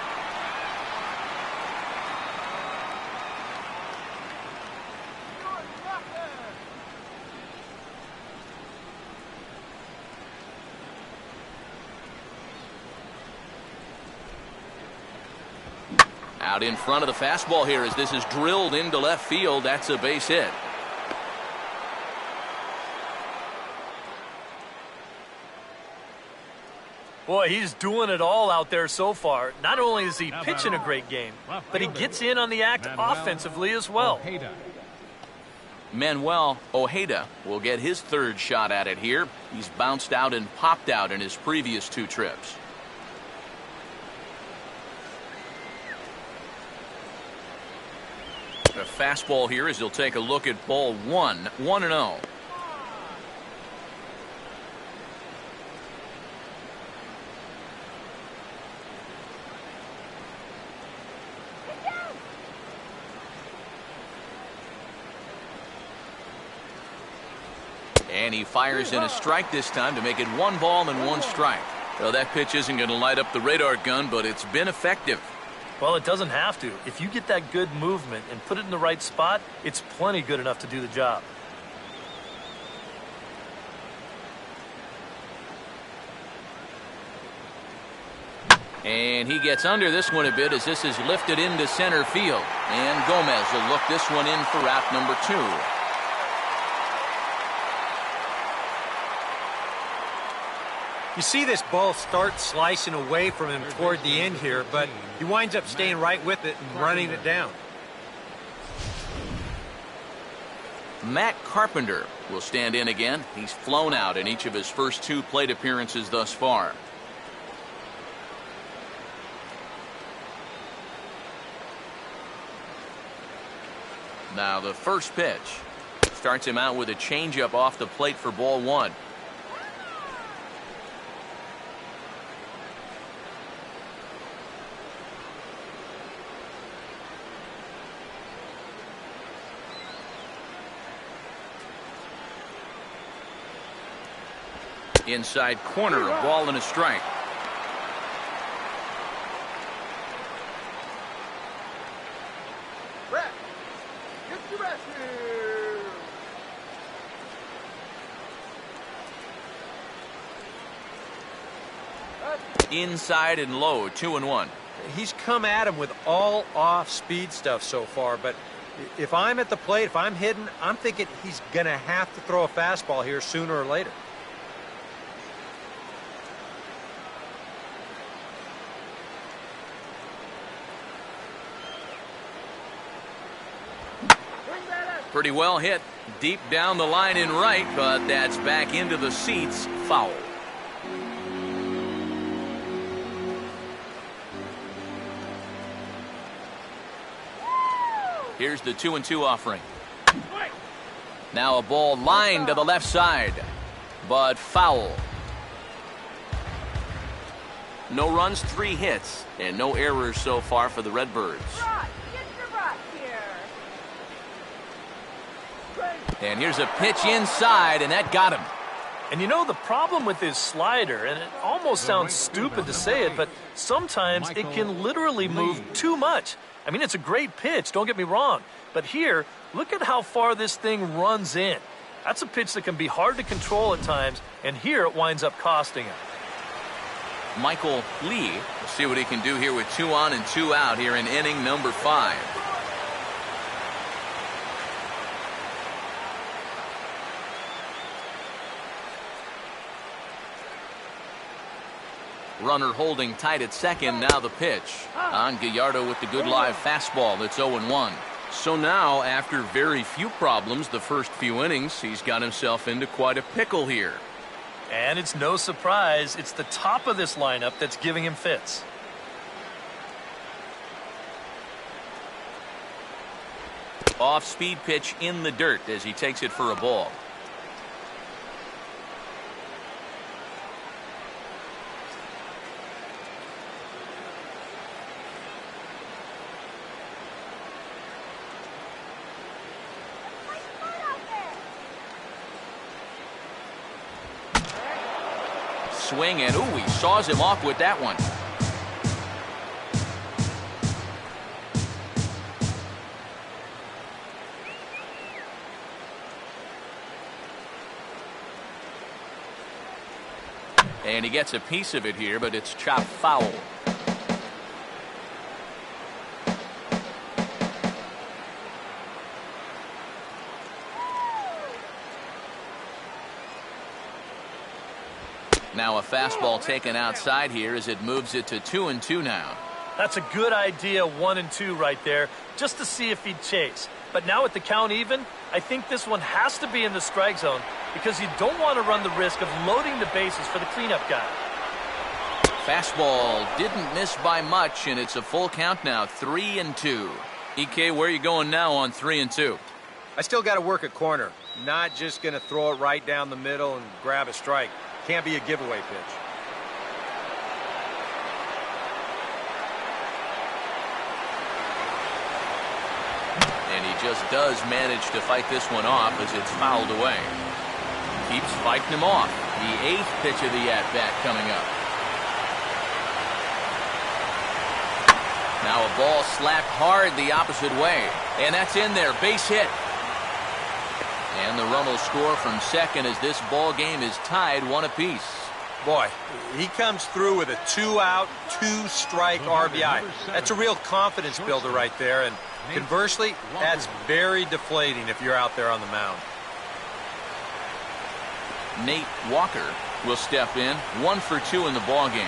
Out in front of the fastball here as this is drilled into left field. That's a base hit. Boy, he's doing it all out there so far. Not only is he pitching a great game, but he gets in on the act offensively as well. Manuel Ojeda will get his 3rd shot at it here. He's bounced out and popped out in his previous 2 trips. A fastball here as he'll take a look at ball 1. 1-0. And he fires in a strike this time to make it 1 ball and 1 strike. Well, that pitch isn't going to light up the radar gun, but it's been effective. Well, it doesn't have to. If you get that good movement and put it in the right spot, it's plenty good enough to do the job. And he gets under this one a bit as this is lifted into center field. And Gomez will look this one in for out number 2. You see this ball start slicing away from him toward the end here, but he winds up staying right with it and running it down. Matt Carpenter will stand in again. He's flown out in each of his first 2 plate appearances thus far. Now the first pitch starts him out with a changeup off the plate for ball 1. Inside corner, a ball and a strike. Brett, get to rescue. Inside and low, 2-1. He's come at him with all off-speed stuff so far, but if I'm at the plate, if I'm hitting, I'm thinking he's going to have to throw a fastball here sooner or later. Pretty well hit deep down the line in right, but that's back into the seats, foul. Here's the 2-2 offering. Now a ball lined to the left side, but foul. No runs, 3 hits, and no errors so far for the Redbirds. And here's a pitch inside, and that got him. And you know, the problem with his slider, and it almost sounds stupid to say it, but sometimes it can literally move too much. I mean, it's a great pitch, don't get me wrong. But here, look at how far this thing runs in. That's a pitch that can be hard to control at times, and here it winds up costing him. Michael Lee will see what he can do here with 2 on and 2 out here in inning number 5. Runner holding tight at second. Now the pitch on Gallardo with the good live fastball. That's 0-1. So now, after very few problems the first few innings, he's got himself into quite a pickle here. And it's no surprise, it's the top of this lineup that's giving him fits. Off-speed pitch in the dirt as he takes it for a ball. Swing, and ooh, he saws him off with that one. And he gets a piece of it here, but it's chopped foul. Now a fastball taken outside here as it moves it to 2-2 now. That's a good idea, 1-2 right there, just to see if he'd chase. But now with the count even, I think this one has to be in the strike zone because you don't want to run the risk of loading the bases for the cleanup guy. Fastball didn't miss by much, and it's a full count now, 3-2. EK, where are you going now on 3-2? I still got to work at corner. Not just going to throw it right down the middle and grab a strike. Can't be a giveaway pitch. And he just does manage to fight this one off as it's fouled away. Keeps fighting him off. The 8th pitch of the at-bat coming up. Now a ball slapped hard the opposite way. And that's in there. Base hit. And the run will score from second as this ball game is tied 1 apiece. Boy, he comes through with a 2-out, 2-strike RBI. That's a real confidence builder right there. And conversely, that's very deflating if you're out there on the mound. Nate Walker will step in. 1 for 2 in the ball game.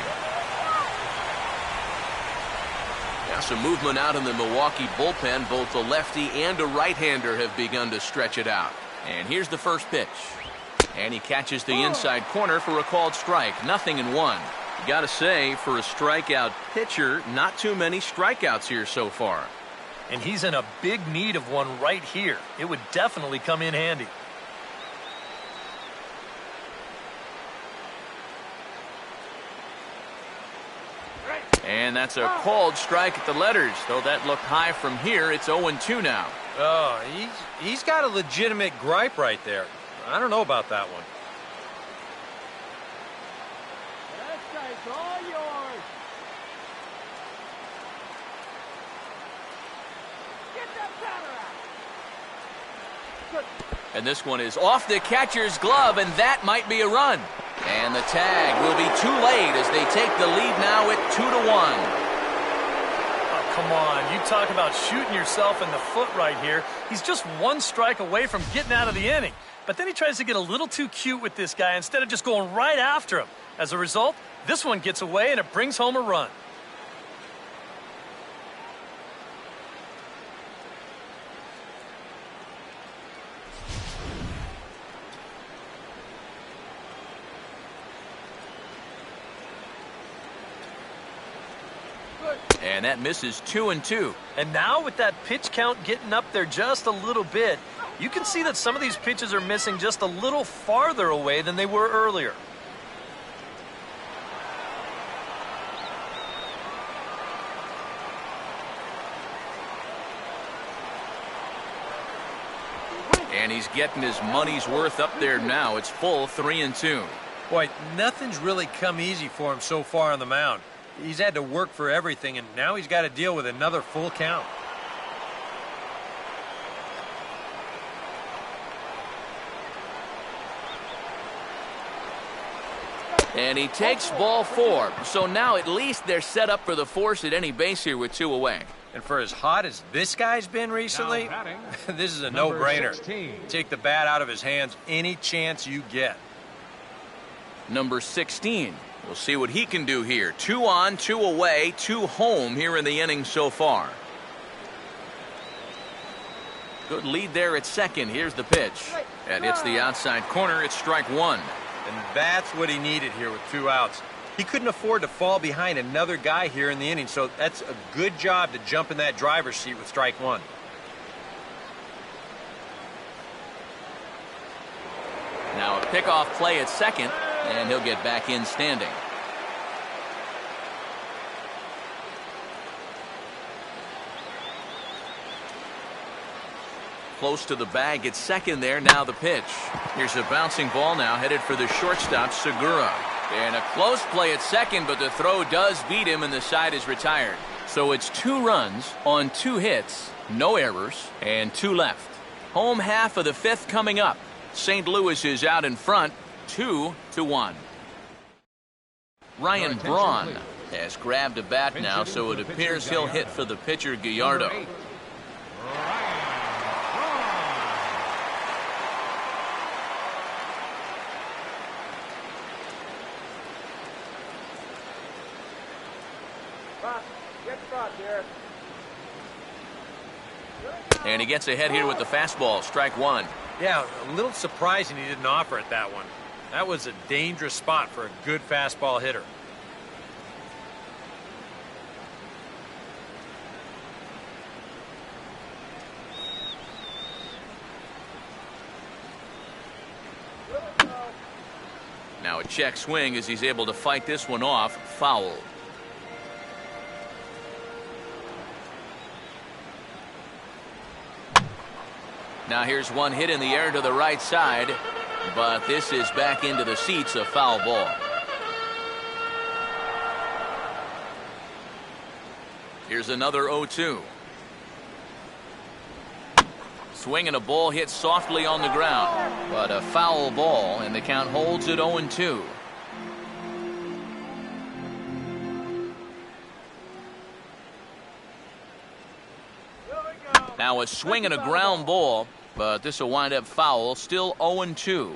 Now some movement out in the Milwaukee bullpen. Both a lefty and a right-hander have begun to stretch it out. And here's the first pitch. And he catches the inside corner for a called strike. 0-1. You got to say, for a strikeout pitcher, not too many strikeouts here so far. And he's in a big need of one right here. It would definitely come in handy. And that's a called strike at the letters. Though that looked high from here, it's 0-2 now. Oh, he's got a legitimate gripe right there. I don't know about that one. That guy's all yours. Get that counter out. Good. And this one is off the catcher's glove, and that might be a run. And the tag will be too late as they take the lead now at 2-1. Come on, you talk about shooting yourself in the foot right here. He's just 1 strike away from getting out of the inning. But then he tries to get a little too cute with this guy instead of just going right after him. As a result, this one gets away and it brings home a run. And that misses 2-2. And now with that pitch count getting up there just a little bit, you can see that some of these pitches are missing just a little farther away than they were earlier. And he's getting his money's worth up there now. It's full 3-2. Boy, nothing's really come easy for him so far on the mound. He's had to work for everything, and now he's got to deal with another full count. And he takes ball 4. So now at least they're set up for the force at any base here with 2 away. And for as hot as this guy's been recently, this is a no-brainer. Take the bat out of his hands any chance you get. Number 16. We'll see what he can do here. 2 on, 2 away, 2 home here in the inning so far. Good lead there at second. Here's the pitch. And it's the outside corner. It's strike 1. And that's what he needed here with 2 outs. He couldn't afford to fall behind another guy here in the inning, so that's a good job to jump in that driver's seat with strike 1. Now a pickoff play at second, and he'll get back in standing. Close to the bag at second there. Now the pitch. Here's a bouncing ball now headed for the shortstop, Segura. And a close play at second, but the throw does beat him and the side is retired. So it's 2 runs on 2 hits, no errors, and 2 left. Home half of the 5th coming up. St. Louis is out in front, 2-1. Ryan Braun has grabbed a bat now, so it appears he'll hit for the pitcher, Gallardo. And he gets ahead here with the fastball, strike 1. Yeah, a little surprising he didn't offer it that one. That was a dangerous spot for a good fastball hitter. Now a check swing as he's able to fight this one off, foul. Now here's one hit in the air to the right side, but this is back into the seats, a foul ball. Here's another 0-2. Swinging a ball hit softly on the ground, but a foul ball, and the count holds at 0-2. Now a swing and a ground ball, but this will wind up foul, still 0-2.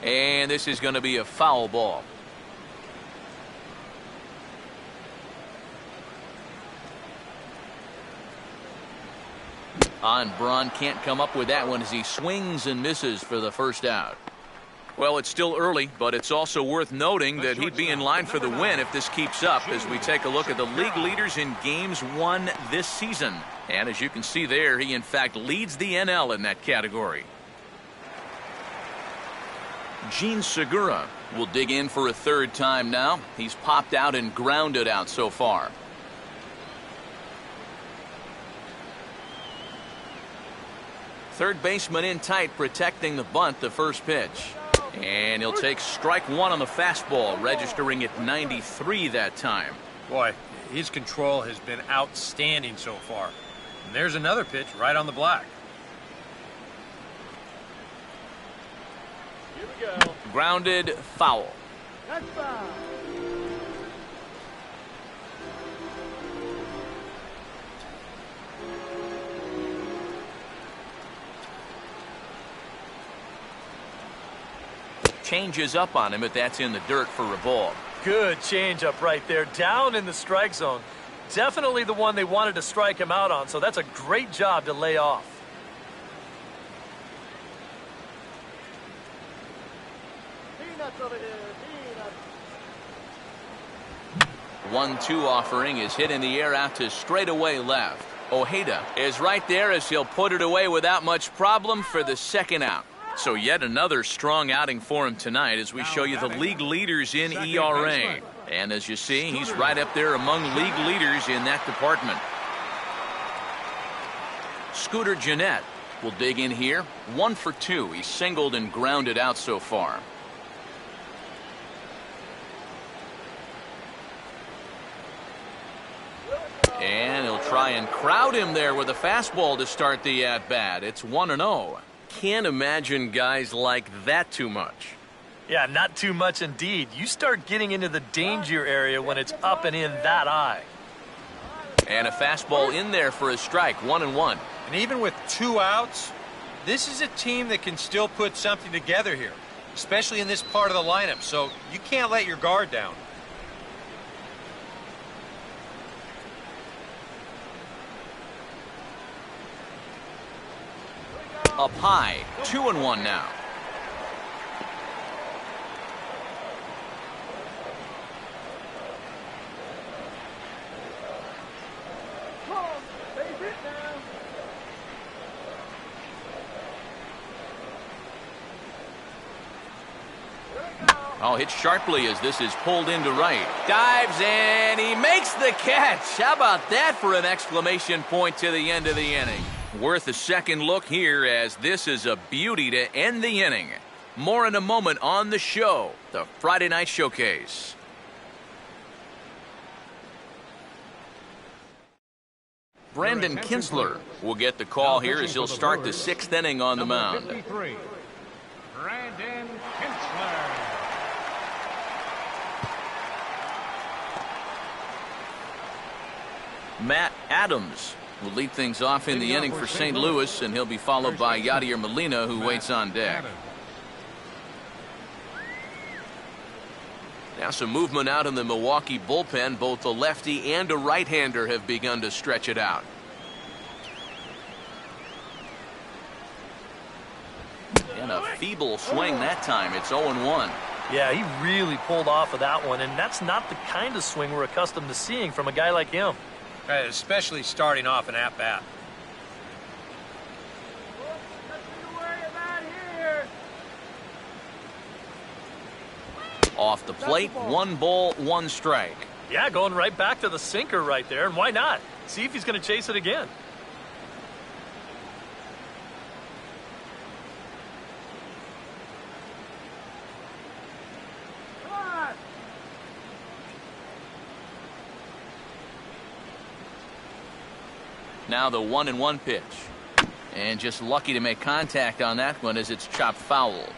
And this is going to be a foul ball. Braun can't come up with that one as he swings and misses for the first out. Well, it's still early, but it's also worth noting that he'd be in line for the win if this keeps up as we take a look at the league leaders in games won this season. And as you can see there, he in fact leads the NL in that category. Gene Segura will dig in for a third time now. He's popped out and grounded out so far. Third baseman in tight, protecting the bunt, the first pitch. And he'll take strike one on the fastball, registering at 93 that time. Boy, his control has been outstanding so far. And there's another pitch right on the black. Here we go. Grounded, foul. That's foul. Changes up on him, but that's in the dirt for a ball. Good changeup right there, down in the strike zone. Definitely the one they wanted to strike him out on, so that's a great job to lay off. Peanuts over here. Peanuts. 1-2 offering is hit in the air out to straightaway left. Ojeda is right there as he'll put it away without much problem for the second out. So yet another strong outing for him tonight as we show you the league leaders in ERA. And as you see, he's right up there among league leaders in that department. Scooter Gennett will dig in here. 1 for 2. He's singled and grounded out so far. And he'll try and crowd him there with a fastball to start the at-bat. It's 1-0. Can't imagine guys like that too much. Yeah, not too much indeed. You start getting into the danger area when it's up and in that high. And a fastball in there for a strike, 1-1. And even with 2 outs, this is a team that can still put something together here, especially in this part of the lineup, so you can't let your guard down. Up high, 2-1 now. Come on, base hit now. Oh, hit sharply as this is pulled into right. Dives and he makes the catch. How about that for an exclamation point to the end of the inning? Worth a second look here as this is a beauty to end the inning. More in a moment on the show, the Friday Night Showcase. Brandon Kinsler will get the call here as he'll start the 6th inning on the mound. 53, Brandon Kinsler. Matt Adams will lead things off in the inning for St. Louis, and he'll be followed by Yadier Molina, who waits on deck. Now some movement out in the Milwaukee bullpen. Both a lefty and a right-hander have begun to stretch it out. And a feeble swing that time. It's 0-1. Yeah, he really pulled off of that one, and that's not the kind of swing we're accustomed to seeing from a guy like him. Especially starting off an at-bat. Nothing to worry about here. Off the plate, 1 ball, 1 strike. Yeah, going right back to the sinker right there, and why not? See if he's going to chase it again. Now the 1-1 pitch. And just lucky to make contact on that one as it's chopped foul.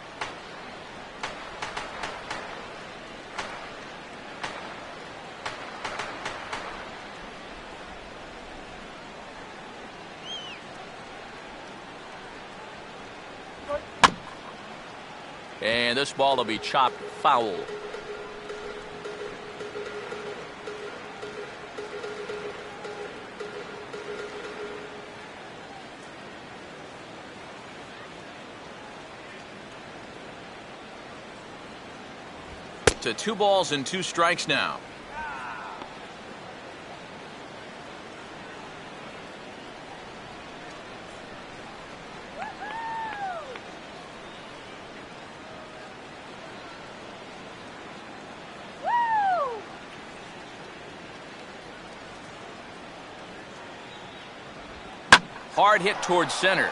And this ball will be chopped foul. To 2 balls and 2 strikes now. Hard hit towards center.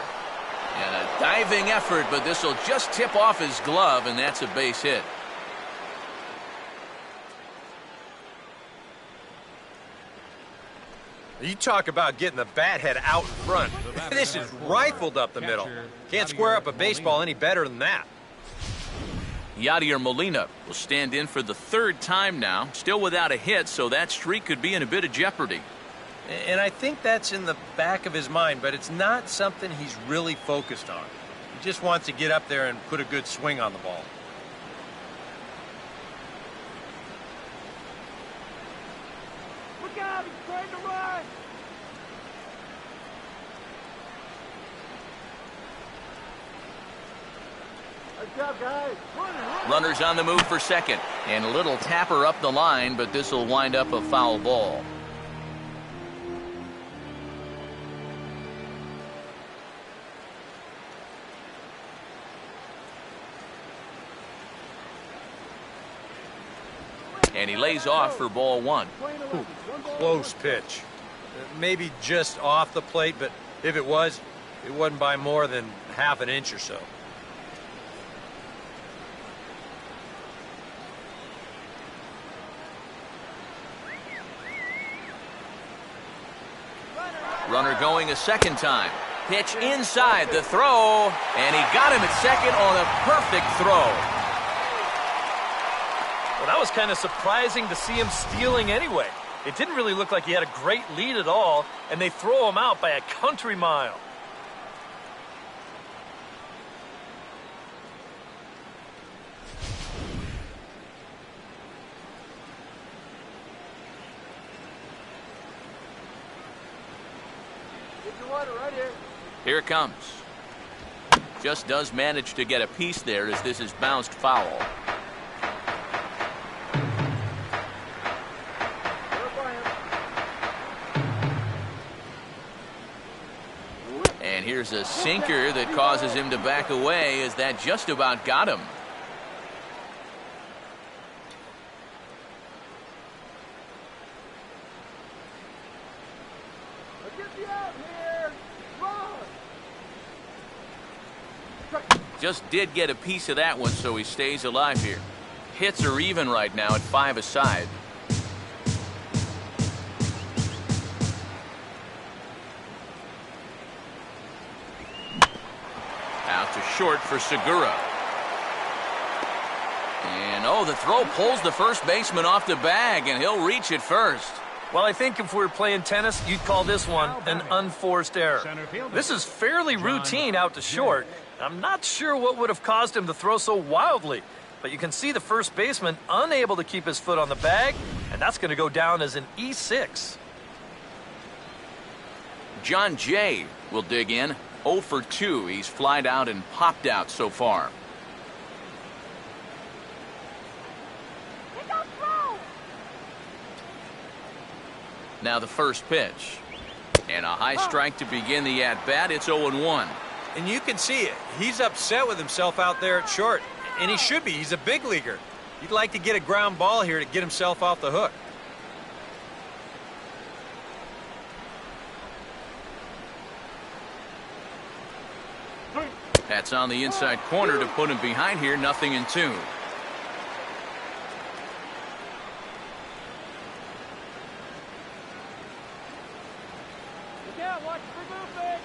And a diving effort, but this will just tip off his glove, and that's a base hit. You talk about getting the bat head out in front. This is rifled up the middle. Can't square up a baseball any better than that. Yadier Molina will stand in for the 3rd time now. Still without a hit, so that streak could be in a bit of jeopardy. And I think that's in the back of his mind, but it's not something he's really focused on. He just wants to get up there and put a good swing on the ball. Look out, he's trying to run. Good job, guys. Run. Runners on the move for second. And a little tapper up the line, but this will wind up a foul ball. And he lays off for ball 1. Close pitch. Maybe just off the plate, but if it was, it wasn't by more than half an inch or so. Runner going a second time. Pitch inside the throw, and he got him at second on a perfect throw. Well, that was kind of surprising to see him stealing anyway. It didn't really look like he had a great lead at all, and they throw him out by a country mile. Get your water right here. Here it comes. Just does manage to get a piece there as this is bounced foul. And here's a sinker that causes him to back away as that just about got him. Get me out here. Run. Just did get a piece of that one, so he stays alive here. Hits are even right now at 5 aside. Out to short for Segura. And oh, the throw pulls the first baseman off the bag, and he'll reach it first. Well, I think if we were playing tennis, you'd call this one an unforced error. This is fairly routine out to short. I'm not sure what would have caused him to throw so wildly, but you can see the first baseman unable to keep his foot on the bag, and that's going to go down as an E6. John Jay will dig in. 0 for 2. He's flied out and popped out so far. Now the first pitch. And a high strike to begin the at-bat. It's 0-1. And you can see it. He's upset with himself out there at short. And he should be. He's a big leaguer. He'd like to get a ground ball here to get himself off the hook. That's on the inside corner to put him behind here. 0-2. Look out, watch for movement.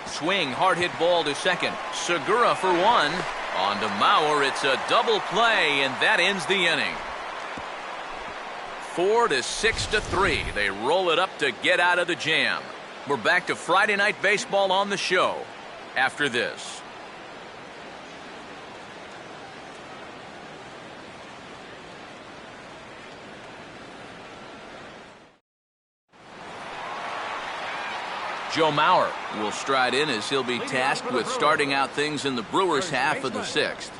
Swing, hard hit ball to second. Segura for one. On to Mauer, it's a double play, and that ends the inning. 4-6-3. They roll it up to get out of the jam. We're back to Friday Night Baseball on the show after this. Joe Mauer will stride in as he'll be tasked with starting out things in the Brewers' half of the sixth.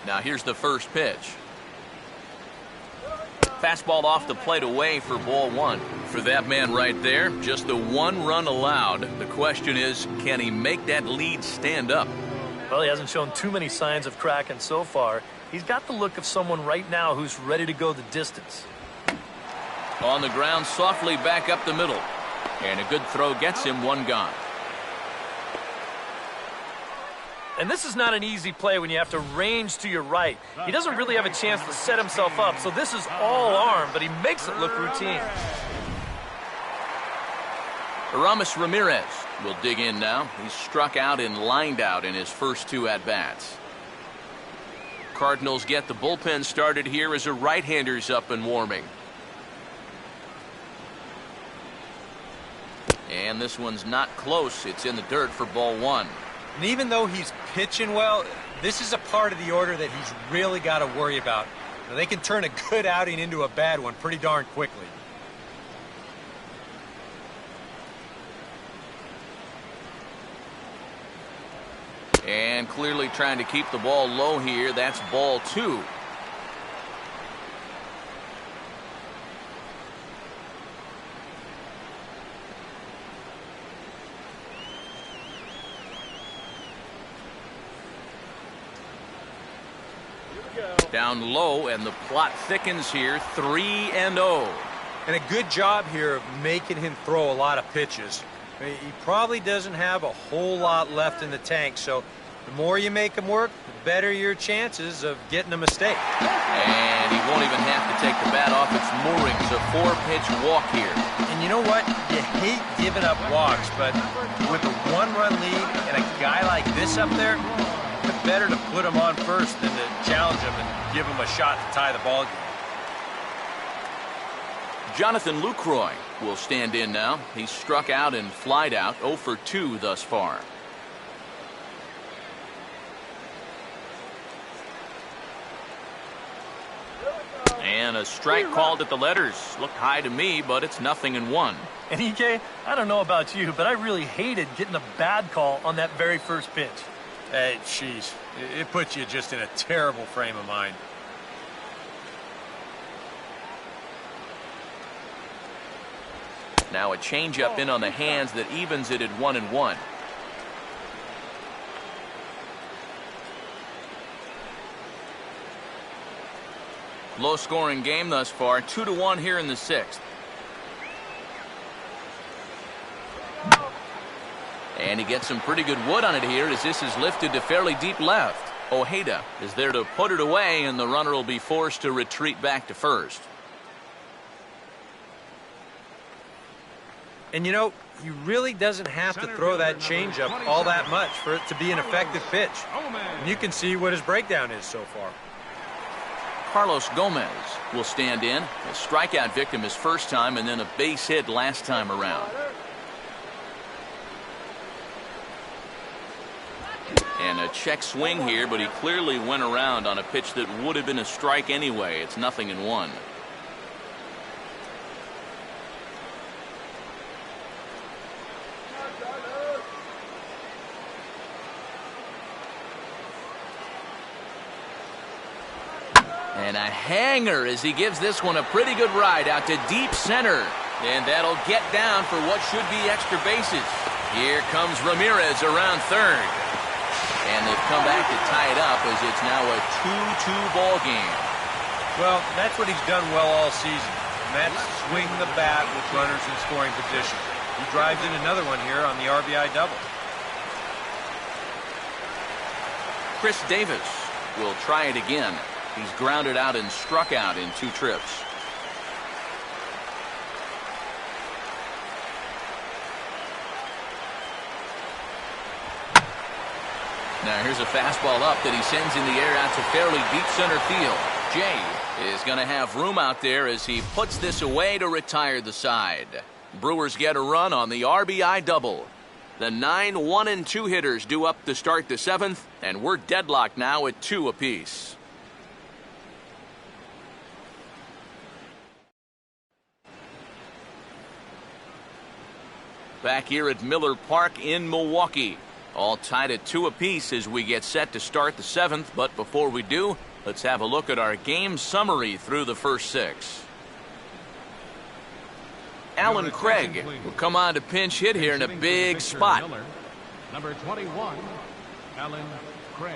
Now here's the first pitch. Fastball off the plate away for ball one. For that man right there, just the one run allowed. The question is, can he make that lead stand up? Well, he hasn't shown too many signs of cracking so far. He's got the look of someone right now who's ready to go the distance. On the ground, softly back up the middle. And a good throw gets him one gone. And this is not an easy play when you have to range to your right. He doesn't really have a chance to set himself up, so this is all arm, but he makes it look routine. Aramis Ramirez will dig in now. He's struck out and lined out in his first two at-bats. Cardinals get the bullpen started here as a right-hander's up and warming. And this one's not close. It's in the dirt for ball one. And even though he's pitching well, this is a part of the order that he's really got to worry about. Now, they can turn a good outing into a bad one pretty darn quickly. And clearly trying to keep the ball low here. That's ball two. Down low, and the plot thickens here. 3-0. And a good job here of making him throw a lot of pitches. I mean, he probably doesn't have a whole lot left in the tank, so the more you make him work, the better your chances of getting a mistake. And he won't even have to take the bat off its moorings. A 4-pitch walk here. And you know what? You hate giving up walks, but with a one-run lead and a guy like this up there, it's better to put him on first than to challenge him and give him a shot to tie the ball game. Jonathan Lucroy will stand in now. He's struck out and flied out, 0 for 2 thus far. And a strike called at the letters. Looked high to me, but it's 0-1. And EK, I don't know about you, but I really hated getting a bad call on that very first pitch. Hey, jeez, it puts you just in a terrible frame of mind. Now a changeup in on the hands that evens it at 1-1. Low-scoring game thus far, 2-1 here in the sixth. And he gets some pretty good wood on it here as this is lifted to fairly deep left. Ojeda is there to put it away, and the runner will be forced to retreat back to first. And you know, he really doesn't have to throw that changeup all that much for it to be an effective pitch. And you can see what his breakdown is so far. Carlos Gomez will stand in. A strikeout victim his first time and then a base hit last time around. And a check swing here, but he clearly went around on a pitch that would have been a strike anyway. It's 0-1. And a hanger as he gives this one a pretty good ride out to deep center. And that'll get down for what should be extra bases. Here comes Ramirez around third. And they've come back to tie it up as it's now a 2-2 ball game. Well, that's what he's done well all season. And that's swing the bat with runners in scoring position. He drives in another one here on the RBI double. Chris Davis will try it again. He's grounded out and struck out in 2 trips. Now here's a fastball up that he sends in the air out to fairly deep center field. Jay is going to have room out there as he puts this away to retire the side. Brewers get a run on the RBI double. The 9 1-2 hitters due up to start the 7th, and we're deadlocked now at 2 apiece. Back here at Miller Park in Milwaukee. All tied at 2 apiece as we get set to start the 7th, but before we do, let's have a look at our game summary through the first 6. Alan Craig will come on to pinch hit here in a big spot. Number 21, Alan Craig.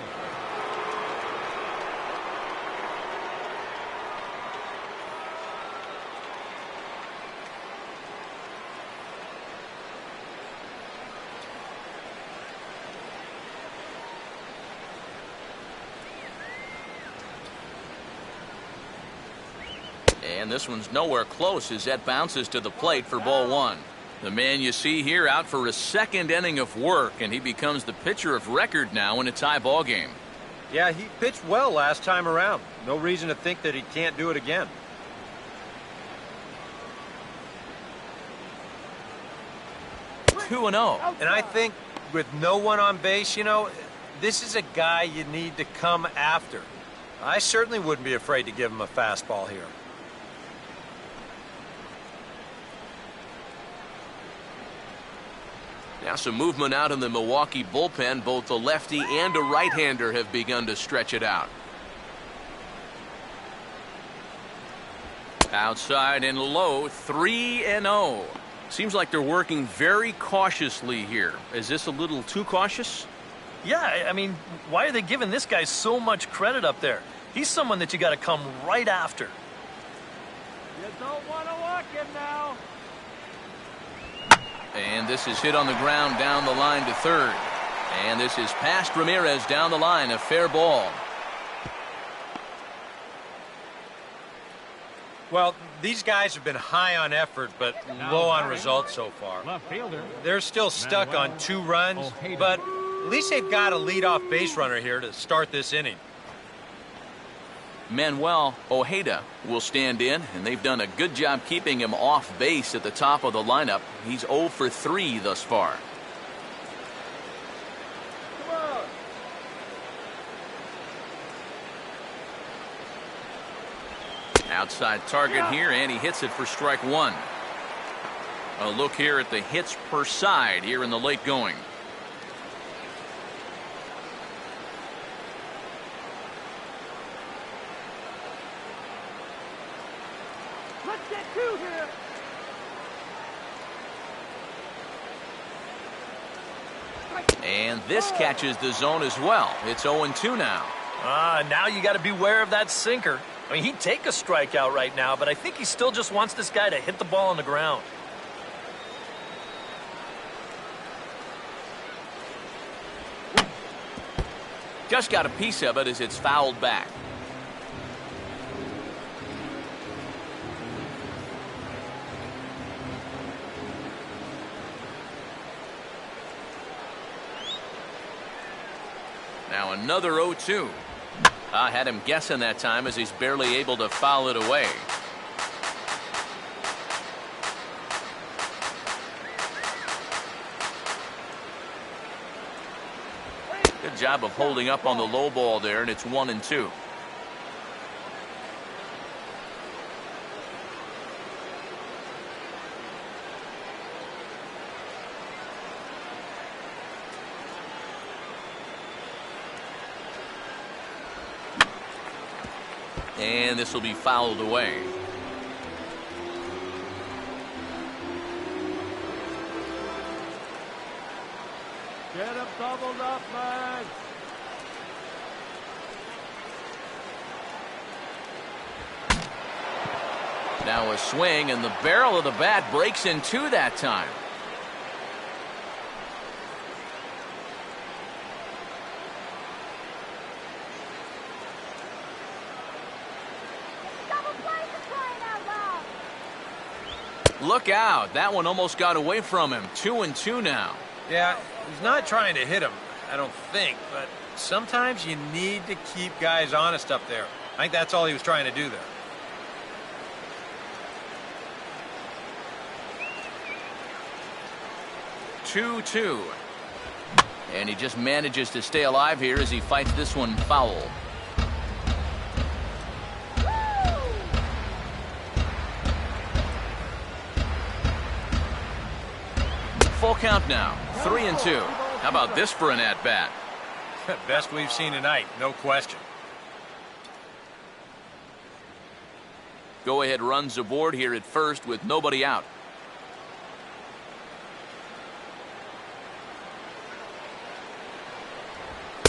And this one's nowhere close as that bounces to the plate for ball 1. The man you see here out for a 2nd inning of work, and he becomes the pitcher of record now in a tie ball game. Yeah, he pitched well last time around. No reason to think that he can't do it again. Two and 0. And I think with no one on base, you know, this is a guy you need to come after. I certainly wouldn't be afraid to give him a fastball here. Now some movement out in the Milwaukee bullpen. Both the lefty and a right-hander have begun to stretch it out. Outside and low, 3-0. Seems like they're working very cautiously here. Is this a little too cautious? Yeah, I mean, why are they giving this guy so much credit up there? He's someone that you got to come right after. You don't want to walk him now. And this is hit on the ground down the line to third. And this is past Ramirez down the line, a fair ball. Well, these guys have been high on effort, but low on results so far. Left fielder. They're still stuck on 2 runs, but at least they've got a leadoff base runner here to start this inning. Manuel Ojeda will stand in, and they've done a good job keeping him off base at the top of the lineup. He's 0 for 3 thus far. Come on. Outside target here, and he hits it for strike 1. A look here at the hits per side here in the late going. Let's get 2 here. And this catches the zone as well. It's 0-2 now. Now you got to beware of that sinker. I mean, he'd take a strikeout right now, but I think he still just wants this guy to hit the ball on the ground. Just got a piece of it as it's fouled back. Now another 0-2. I had him guessing that time as he's barely able to foul it away. Good job of holding up on the low ball there, and it's 1-2. And this will be fouled away. Get him doubled up, man. Now a swing, and the barrel of the bat breaks in 2 that time. Look out. That one almost got away from him. 2-2 now. Yeah, he's not trying to hit him, I don't think, but sometimes you need to keep guys honest up there. I think that's all he was trying to do there. Two. And he just manages to stay alive here as he fights this one foul. Full count now. 3-2. How about this for an at-bat? Best we've seen tonight, no question. Go-ahead runs aboard here at first with nobody out.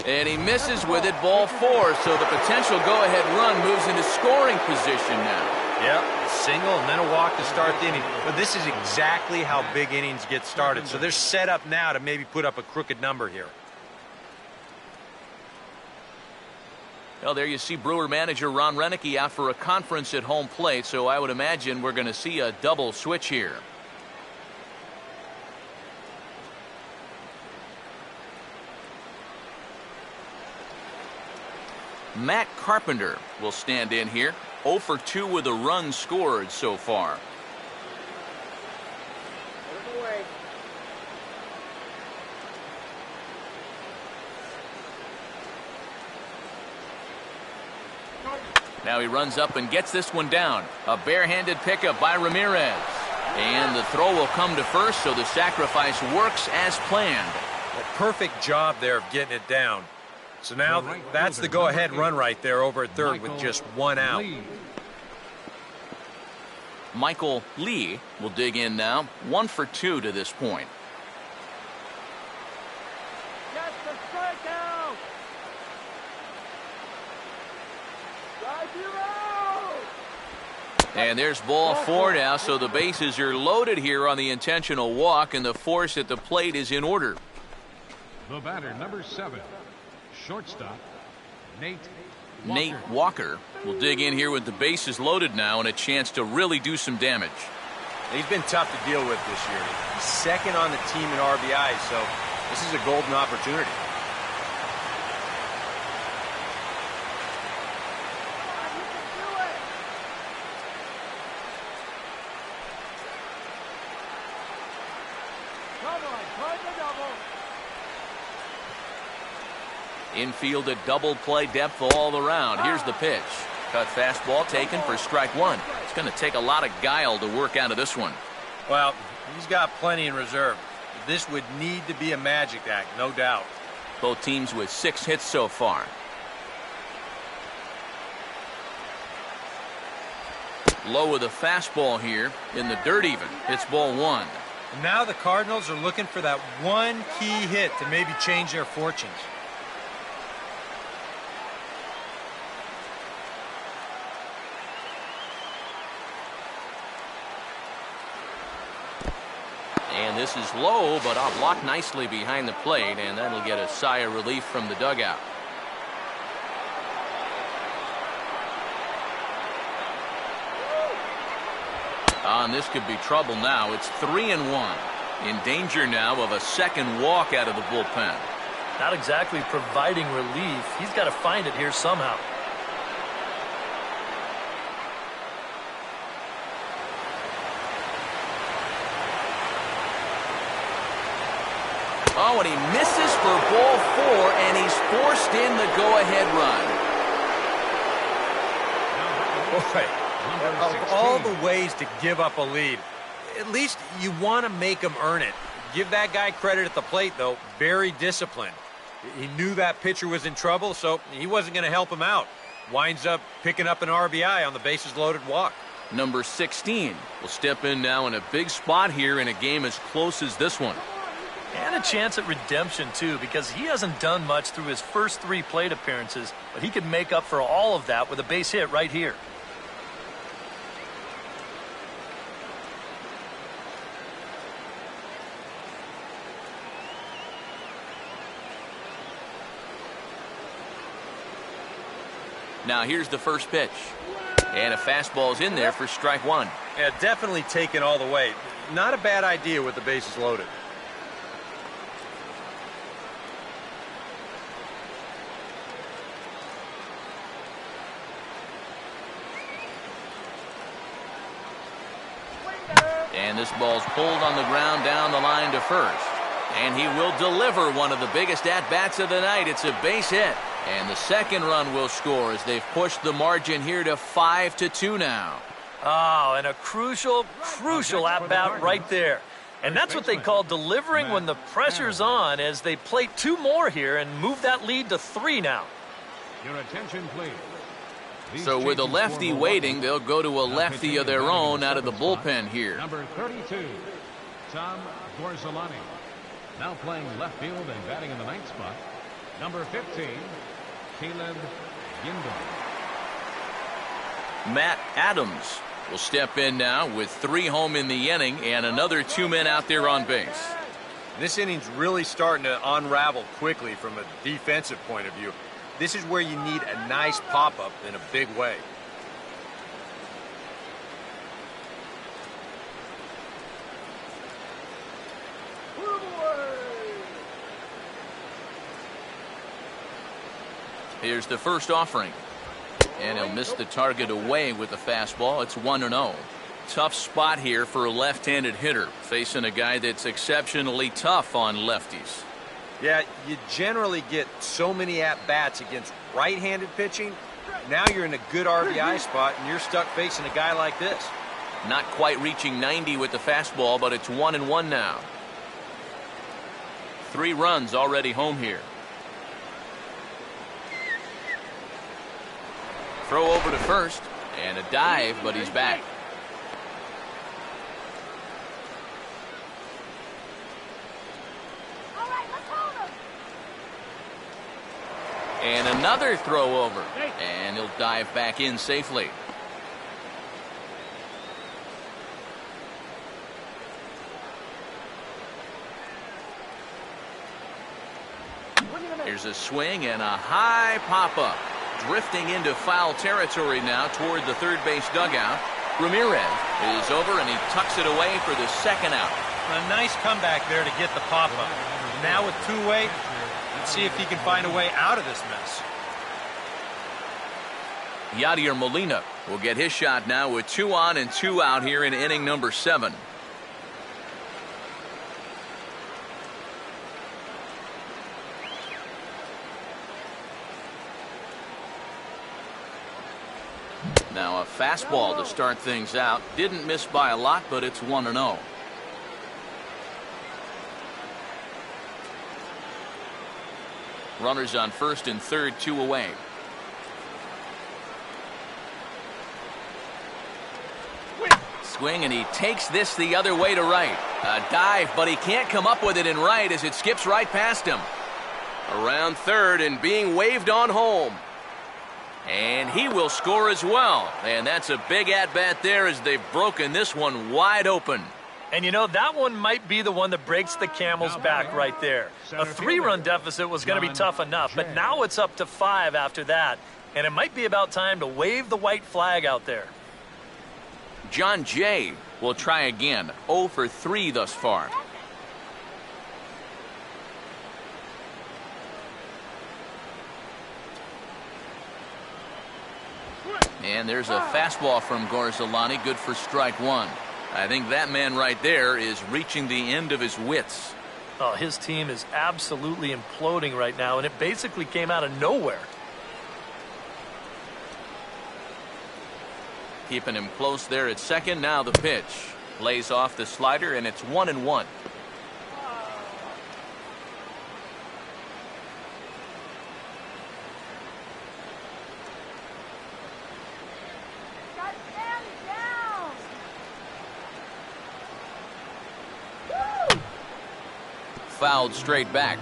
And he misses with it, ball 4. So the potential go-ahead run moves into scoring position now. Yeah, a single and then a walk to start the inning. But this is exactly how big innings get started. So they're set up now to maybe put up a crooked number here. Well, there you see Brewer manager Ron Renicky out for a conference at home plate. So I would imagine we're going to see a double switch here. Matt Carpenter will stand in here. 0 for 2 with a run scored so far. Now he runs up and gets this one down. A barehanded pickup by Ramirez. And the throw will come to first, so the sacrifice works as planned. A perfect job there of getting it down. So now that's the go-ahead run right there over at third with just one out. Michael Lee will dig in now. 1 for 2 to this point. That's the strikeout! And there's ball 4 now, so the bases are loaded here on the intentional walk, and the force at the plate is in order. The batter, number 7, shortstop, Nate Walker will dig in here with the bases loaded now and a chance to really do some damage. He's been tough to deal with this year. He's second on the team in RBI, so this is a golden opportunity. Infield at double play depth all around. Here's the pitch. Cut fastball taken for strike 1. It's going to take a lot of guile to work out of this one. Well, he's got plenty in reserve. This would need to be a magic act, no doubt. Both teams with 6 hits so far. Low with a fastball here. In the dirt even. It's ball 1. And now the Cardinals are looking for that one key hit to maybe change their fortunes. And this is low, but blocked nicely behind the plate, and that'll get a sigh of relief from the dugout. And this could be trouble now. It's 3-1. In danger now of a second walk out of the bullpen. Not exactly providing relief. He's got to find it here somehow. Oh, and he misses for ball 4, and he's forced in the go-ahead run. Boy, of all the ways to give up a lead, at least you want to make him earn it. Give that guy credit at the plate, though. Very disciplined. He knew that pitcher was in trouble, so he wasn't going to help him out. Winds up picking up an RBI on the bases-loaded walk. Number 16 will step in now in a big spot here in a game as close as this one. And a chance at redemption, too, because he hasn't done much through his first 3 plate appearances, but he could make up for all of that with a base hit right here. Now here's the first pitch. And a fastball's in there for strike 1. Yeah, definitely taken all the way. Not a bad idea with the bases loaded. And this ball's pulled on the ground down the line to first. And he will deliver one of the biggest at-bats of the night. It's a base hit. And the second run will score as they've pushed the margin here to 5-2 now. Oh, and a crucial at-bat right there. And that's what they call delivering when the pressure's on, as they play 2 more here and move that lead to 3 now. Your attention, please. So with a lefty waiting, they'll go to a lefty of their own out of the bullpen here. Number 32, Tom Gorzolani. Now playing left field and batting in the 9th spot. Number 15, Caleb Gindel. Matt Adams will step in now with 3 home in the inning and another 2 men out there on base. This inning's really starting to unravel quickly from a defensive point of view. This is where you need a nice pop-up in a big way. Here's the first offering. And he'll miss the target away with the fastball. It's 1-0. Tough spot here for a left-handed hitter, facing a guy that's exceptionally tough on lefties. Yeah, you generally get so many at-bats against right-handed pitching. Now you're in a good RBI spot, and you're stuck facing a guy like this. Not quite reaching 90 with the fastball, but it's 1-1 now. 3 runs already home here. Throw over to first, and a dive, but he's back. And another throw over, and he'll dive back in safely. Here's a swing and a high pop-up. Drifting into foul territory now toward the third base dugout. Ramirez is over, and he tucks it away for the second out. A nice comeback there to get the pop-up. Now with 2 away, let's see if he can find a way out of this mess. Yadier Molina will get his shot now with 2 on and 2 out here in inning number 7. Now a fastball to start things out. Didn't miss by a lot, but it's 1-0. Runners on first and third, 2 away. Swing, and he takes this the other way to right. A dive, but he can't come up with it in right as it skips right past him. Around third and being waved on home. And he will score as well. And that's a big at-bat there as they've broken this one wide open. And you know, that one might be the one that breaks the Camels' back right there. A 3-run deficit was going to be tough enough, but now it's up to 5 after that. And it might be about time to wave the white flag out there. John Jay will try again. 0 for 3 thus far. And there's a fastball from Gorzolani, good for strike 1. I think that man right there is reaching the end of his wits. Oh, his team is absolutely imploding right now, and it basically came out of nowhere. Keeping him close there at second. Now the pitch. Lays off the slider, and it's 1-1. Fouled straight back.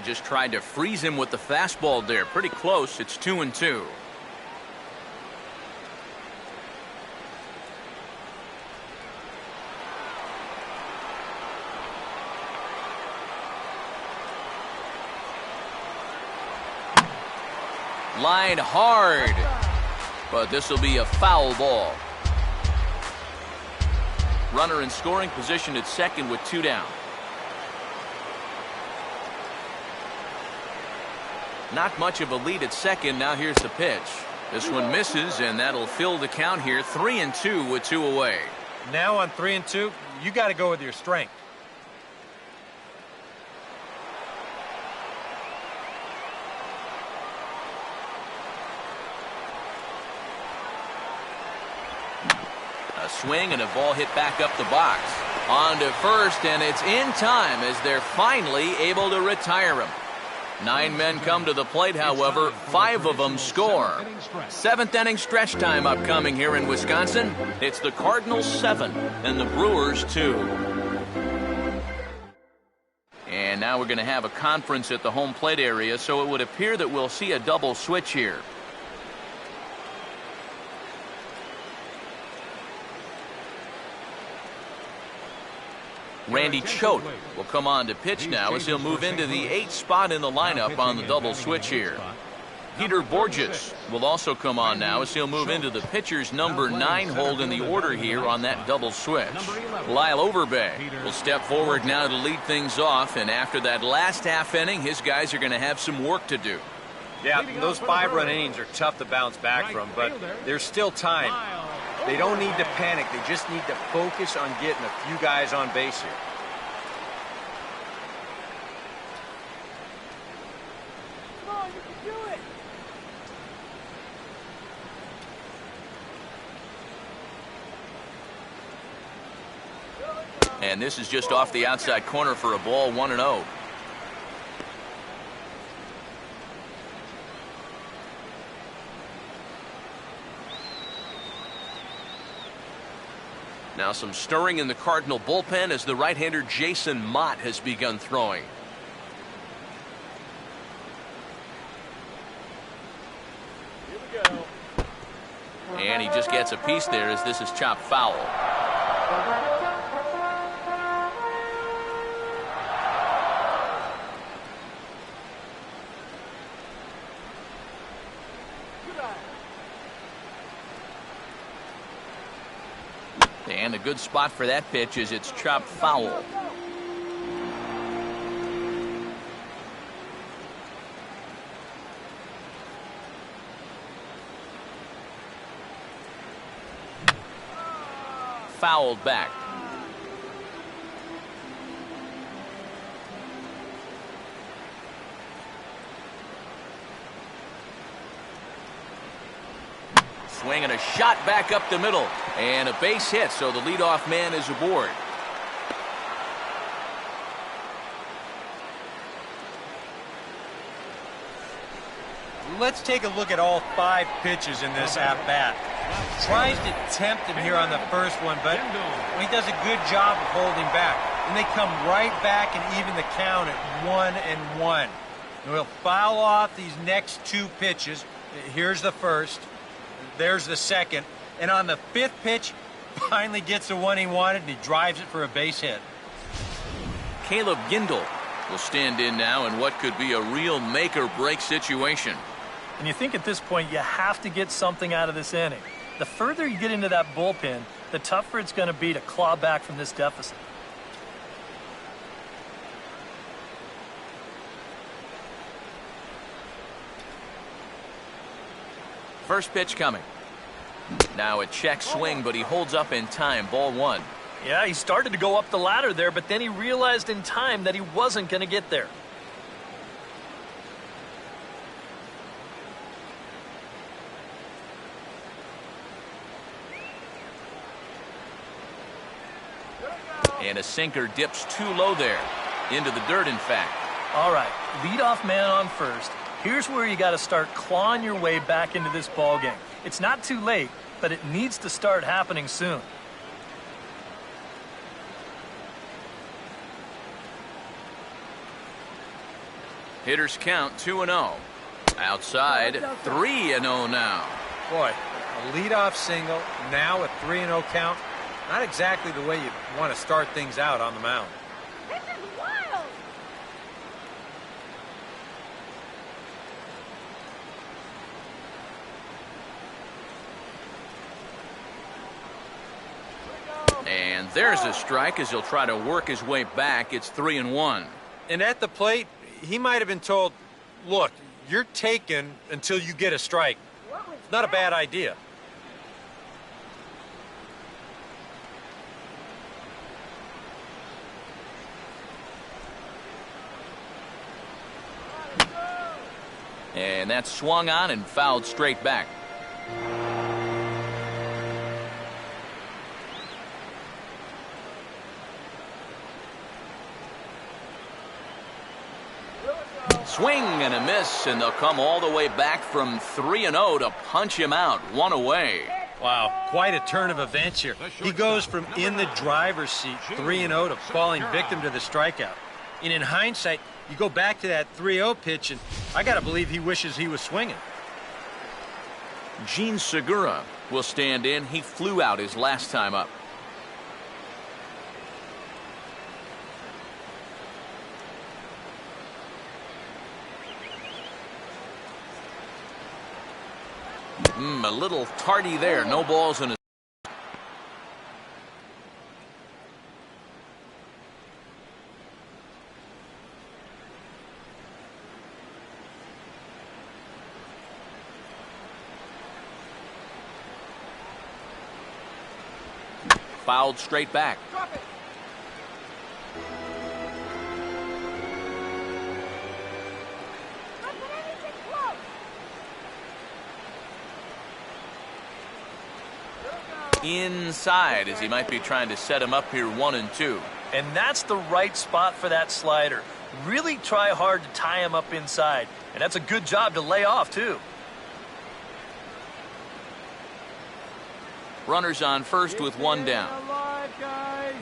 Just tried to freeze him with the fastball there. Pretty close. It's 2-2. Line hard. But this will be a foul ball. Runner in scoring position at second with 2 down. Not much of a lead at second. Now here's the pitch. This one misses, and that'll fill the count here. 3-2 with 2 away. Now on 3-2, you got to go with your strength. A swing and a ball hit back up the box. On to first, and it's in time as they're finally able to retire him. 9 men come to the plate, however, 5 of them score. 7th inning stretch time upcoming here in Wisconsin. It's the Cardinals 7 and the Brewers 2. And now we're going to have a conference at the home plate area, so it would appear that we'll see a double switch here. Randy Choate will come on to pitch now as he'll move into the 8th spot in the lineup on the double switch here. Peter Borges will also come on now as he'll move into the pitcher's number 9 hold in the order here on that double switch. Lyle Overbay will step forward now to lead things off, and after that last half inning, his guys are going to have some work to do. Yeah, those 5-run innings are tough to bounce back from, but there's still time. They don't need to panic. They just need to focus on getting a few guys on base here. Come on, you can do it. And this is just off the outside corner for a ball, 1-0. Now some stirring in the Cardinal bullpen as the right-hander Jason Mott has begun throwing. Here we go. And he just gets a piece there as this is chopped foul. And a good spot for that pitch as it's chopped foul. Fouled back. Swing and a shot back up the middle. And a base hit, so the leadoff man is aboard. Let's take a look at all 5 pitches in this at-bat. Tries to tempt him here on the first one, but he does a good job of holding back. And they come right back and even the count at 1-1. And we'll foul off these next 2 pitches. Here's the first. There's the second. And on the 5th pitch, finally gets the one he wanted, and he drives it for a base hit. Caleb Gindel will stand in now in what could be a real make-or-break situation. And you think at this point you have to get something out of this inning. The further you get into that bullpen, the tougher it's going to be to claw back from this deficit. First pitch coming. Now a check swing, but he holds up in time. Ball 1. Yeah, he started to go up the ladder there, but then he realized in time that he wasn't going to get there. And a sinker dips too low there. Into the dirt, in fact. All right, leadoff man on first. Here's where you got to start clawing your way back into this ball game. It's not too late, but it needs to start happening soon. Hitters count 2-0. Outside, 3-0 now. Boy, a leadoff single, now a 3-0 count. Not exactly the way you want to start things out on the mound. This is wild. And there's a strike as he'll try to work his way back. It's 3-1. And at the plate, he might have been told, look, you're taken until you get a strike. It's not a bad idea. And that's swung on and fouled straight back. Swing and a miss, and they'll come all the way back from 3-0 to punch him out. One away. Wow, quite a turn of events here. He goes from in the driver's seat, 3-0, to falling victim to the strikeout. And in hindsight, you go back to that 3-0 pitch, and I got to believe he wishes he was swinging. Gene Segura will stand in. He flew out his last time up. A little tardy there. No balls in a... Fouled straight back. Drop it. Not that anything close. Inside as he might be trying to set him up here 1-2. And that's the right spot for that slider. Really try hard to tie him up inside. And that's a good job to lay off, too. Runners on first with one down. Alive, guys.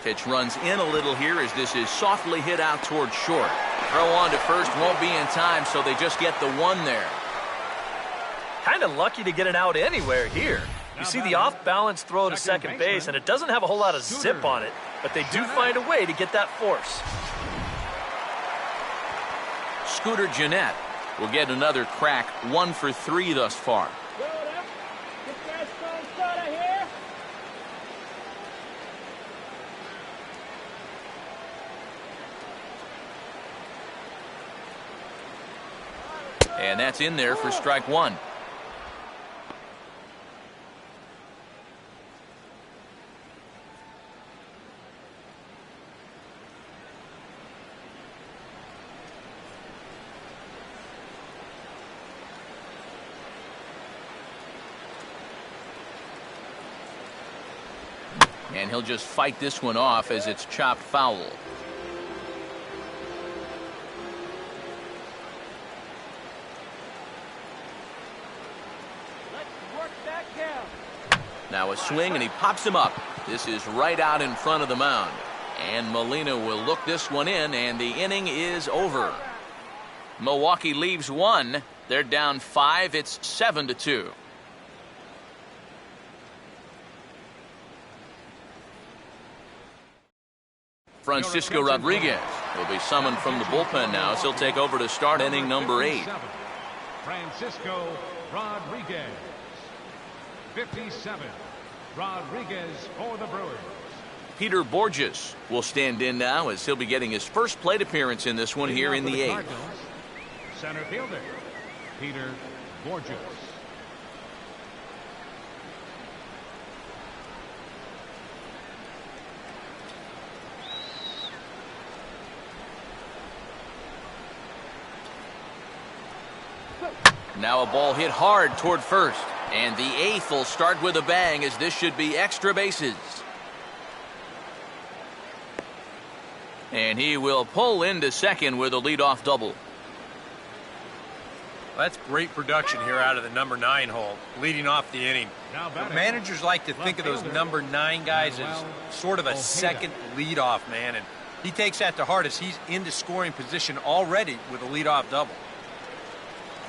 Pitch runs in a little here as this is softly hit out toward short. Throw on to first won't be in time, so they just get the one there. Kind of lucky to get an out anywhere here. You see the off-balance throw to second base, and it doesn't have a whole lot of zip on it, but they do find a way to get that force. Scooter Gennett will get another crack, 1 for 3 thus far. Load up. Get that strong starter here. And that's in there for strike 1. And he'll just fight this one off as it's chopped foul. Let's work that count. Now a swing and he pops him up. This is right out in front of the mound. And Molina will look this one in, and the inning is over. Milwaukee leaves 1. They're down 5. It's 7-2. Francisco Rodriguez will be summoned from the bullpen now as he'll take over to start inning number 8. Francisco Rodriguez. 57. Rodriguez for the Brewers. Peter Borges will stand in now as he'll be getting his first plate appearance in this one here in the 8th. Center fielder Peter Borges. Now a ball hit hard toward first. And the 8th will start with a bang as this should be extra bases. And he will pull into second with a leadoff double. Well, that's great production here out of the number 9 hole, leading off the inning. But managers like to think of those number 9 guys as sort of a second leadoff man, and he takes that to heart as he's into scoring position already with a leadoff double.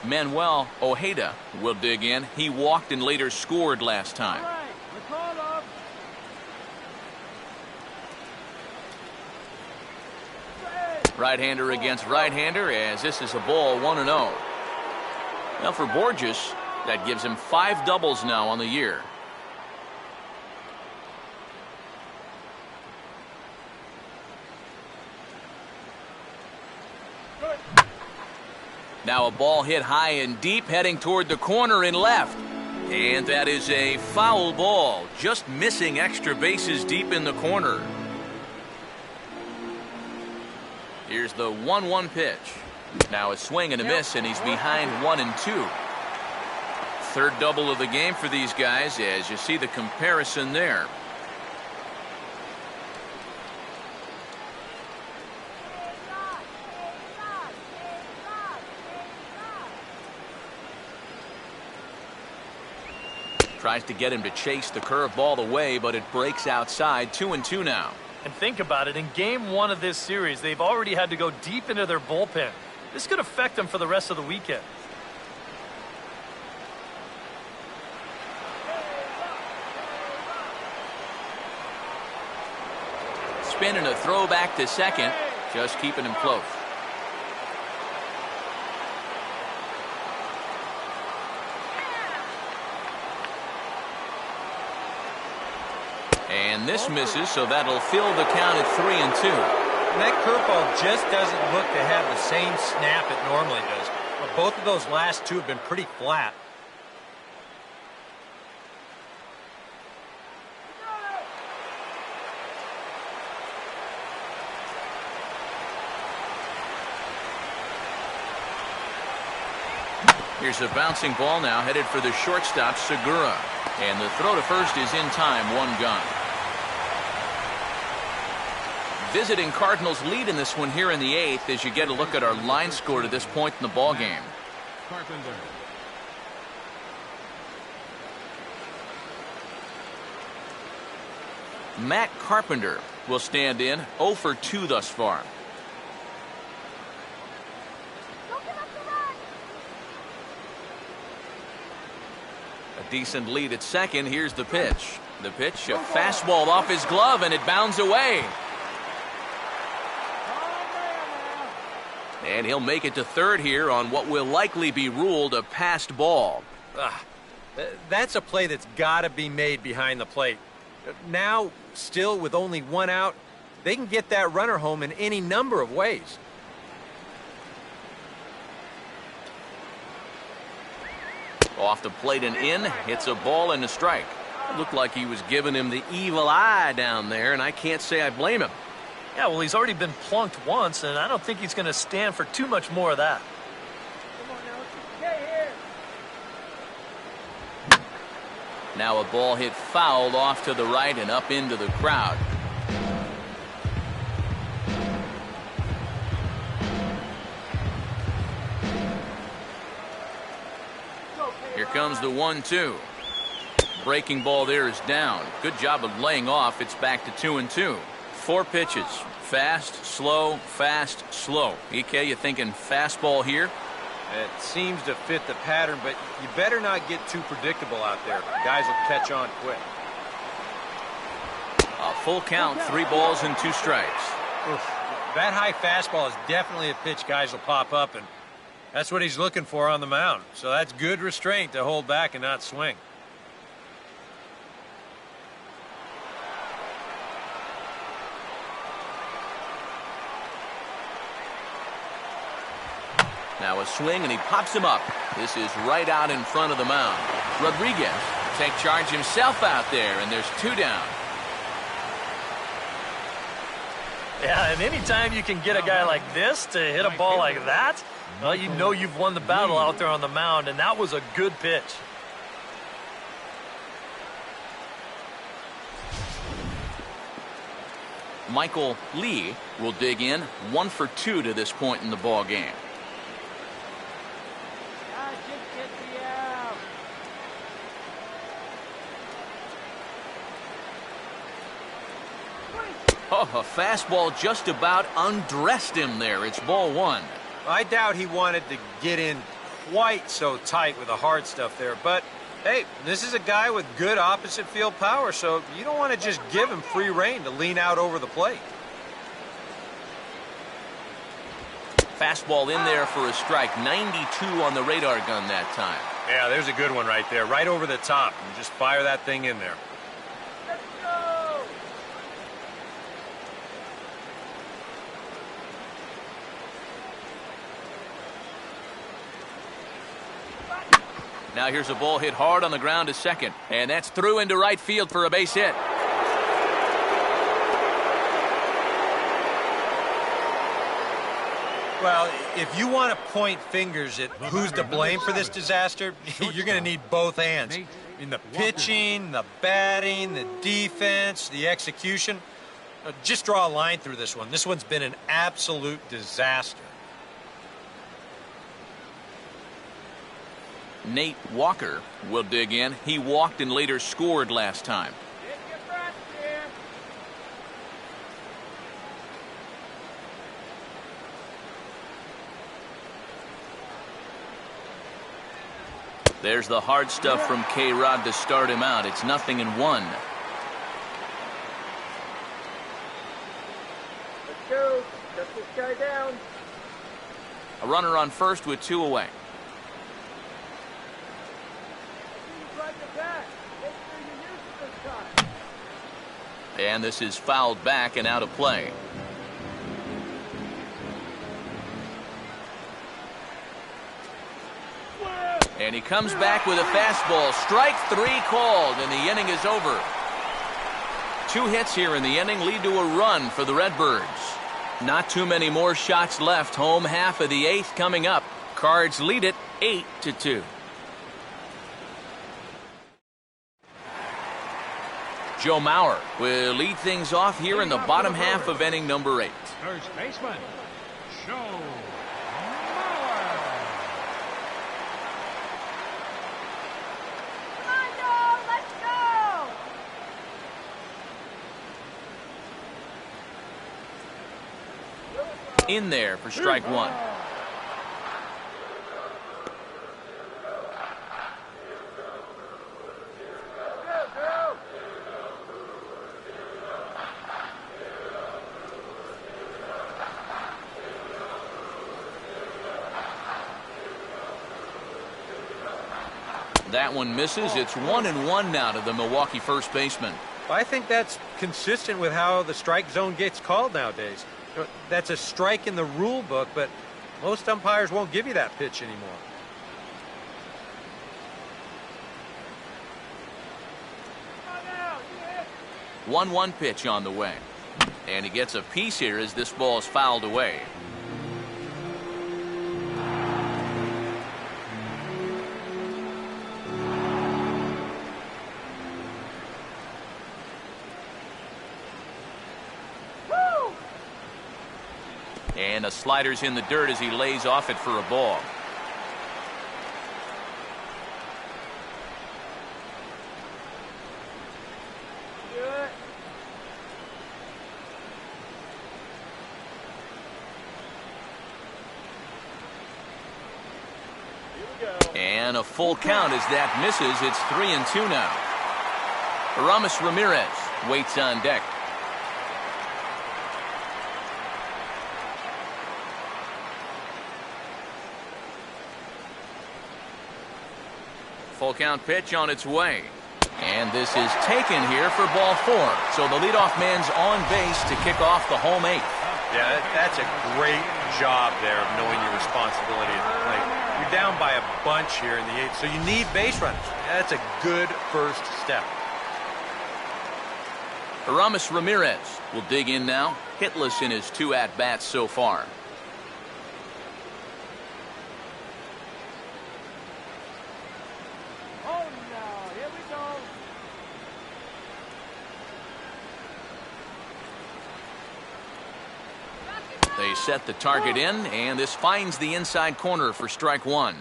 Manuel Ojeda will dig in. He walked and later scored last time. All right, let's hold up. Right-hander against right-hander as this is a ball 1-0. Now for Borges, that gives him 5 doubles now on the year. Now a ball hit high and deep, heading toward the corner and left. And that is a foul ball, just missing extra bases deep in the corner. Here's the 1-1 pitch. Now a swing and a miss, and he's behind 1-2. Third double of the game for these guys, as you see the comparison there. Tries to get him to chase the curveball away, but it breaks outside. 2-2 now. And think about it, in game 1 of this series, they've already had to go deep into their bullpen. This could affect them for the rest of the weekend. Spin and a throw back to second, just keeping him close. And this misses, so that'll fill the count at 3-2. And that curveball just doesn't look to have the same snap it normally does. But both of those last two have been pretty flat. Here's a bouncing ball now, headed for the shortstop, Segura. And the throw to first is in time, 1 gone. Visiting Cardinals lead in this one here in the 8th as you get a look at our line score to this point in the ball game. Carpenter. Matt Carpenter will stand in, 0 for 2 thus far. A decent lead at second. Here's the pitch. The pitch, a fastball off his glove, and it bounds away. And he'll make it to third here on what will likely be ruled a passed ball. That's a play that's got to be made behind the plate. Now, still with only 1 out, they can get that runner home in any number of ways. Off the plate and in, hits a ball and a strike. It looked like he was giving him the evil eye down there, and I can't say I blame him. Yeah, well, he's already been plunked once, and I don't think he's going to stand for too much more of that. Come on now, stay here. Now a ball hit foul off to the right and up into the crowd. Here comes the 1-2. Breaking ball there is down. Good job of laying off. It's back to 2-2. 4 pitches. Fast, slow, fast, slow. EK, you thinking fastball here? It seems to fit the pattern, but you better not get too predictable out there. Guys will catch on quick. A full count, 3 balls and 2 strikes. Oof. That high fastball is definitely a pitch guys will pop up, and that's what he's looking for on the mound. So that's good restraint to hold back and not swing. Now a swing, and he pops him up. This is right out in front of the mound. Rodriguez take charge himself out there, and there's 2 down. Yeah, and anytime you can get a guy like this to hit a ball like that, well, you know you've won the battle out there on the mound, and that was a good pitch. Michael Lee will dig in, 1 for 2 to this point in the ball game. Just get me out. Oh, a fastball just about undressed him there. It's ball 1. I doubt he wanted to get in quite so tight with the hard stuff there, but hey, this is a guy with good opposite field power, so you don't want to just give him free rein to lean out over the plate. Fastball in there for a strike. 92 on the radar gun that time. Yeah, there's a good one right there. Right over the top. And just fire that thing in there. Let's go! Now here's a ball hit hard on the ground to second. And that's through into right field for a base hit. Well, if you want to point fingers at who's to blame for this disaster, you're going to need both hands. I mean, the pitching, the batting, the defense, the execution. Just draw a line through this one. This one's been an absolute disaster. Nate Walker will dig in. He walked and later scored last time. Get your breath, here. There's the hard stuff from K-Rod to start him out. It's 0-1. Let's go. Shut this guy down. A runner on first with 2 away. He's right in the back. Make sure you use it this time. And this is fouled back and out of play. And he comes back with a fastball. Strike 3 called, and the inning is over. 2 hits here in the inning lead to a run for the Redbirds. Not too many more shots left. Home half of the 8th coming up. Cards lead it 8-2. Joe Mauer will lead things off here in the bottom half of inning number 8. First baseman, Joe Mauer. Come on, Joe. Let's go. In there for strike 1. That one misses. It's 1-1 now to the Milwaukee first baseman. I think that's consistent with how the strike zone gets called nowadays. That's a strike in the rule book, but most umpires won't give you that pitch anymore. Come on now. You hit. 1-1 pitch on the way. And he gets a piece here as this ball is fouled away. And a slider's in the dirt as he lays off it for a ball. Do it. Here we go. And a full count as that misses. It's 3-2 now. Aramis Ramirez waits on deck. Full count pitch on its way. And this is taken here for ball 4. So the leadoff man's on base to kick off the home 8th. Yeah, that's a great job there of knowing your responsibility at the plate. You're down by a bunch here in the 8th, so you need base runners. That's a good first step. Aramis Ramirez will dig in now. Hitless in his 2 at-bats so far. Oh, no. Here we go. They set the target in, and this finds the inside corner for strike 1.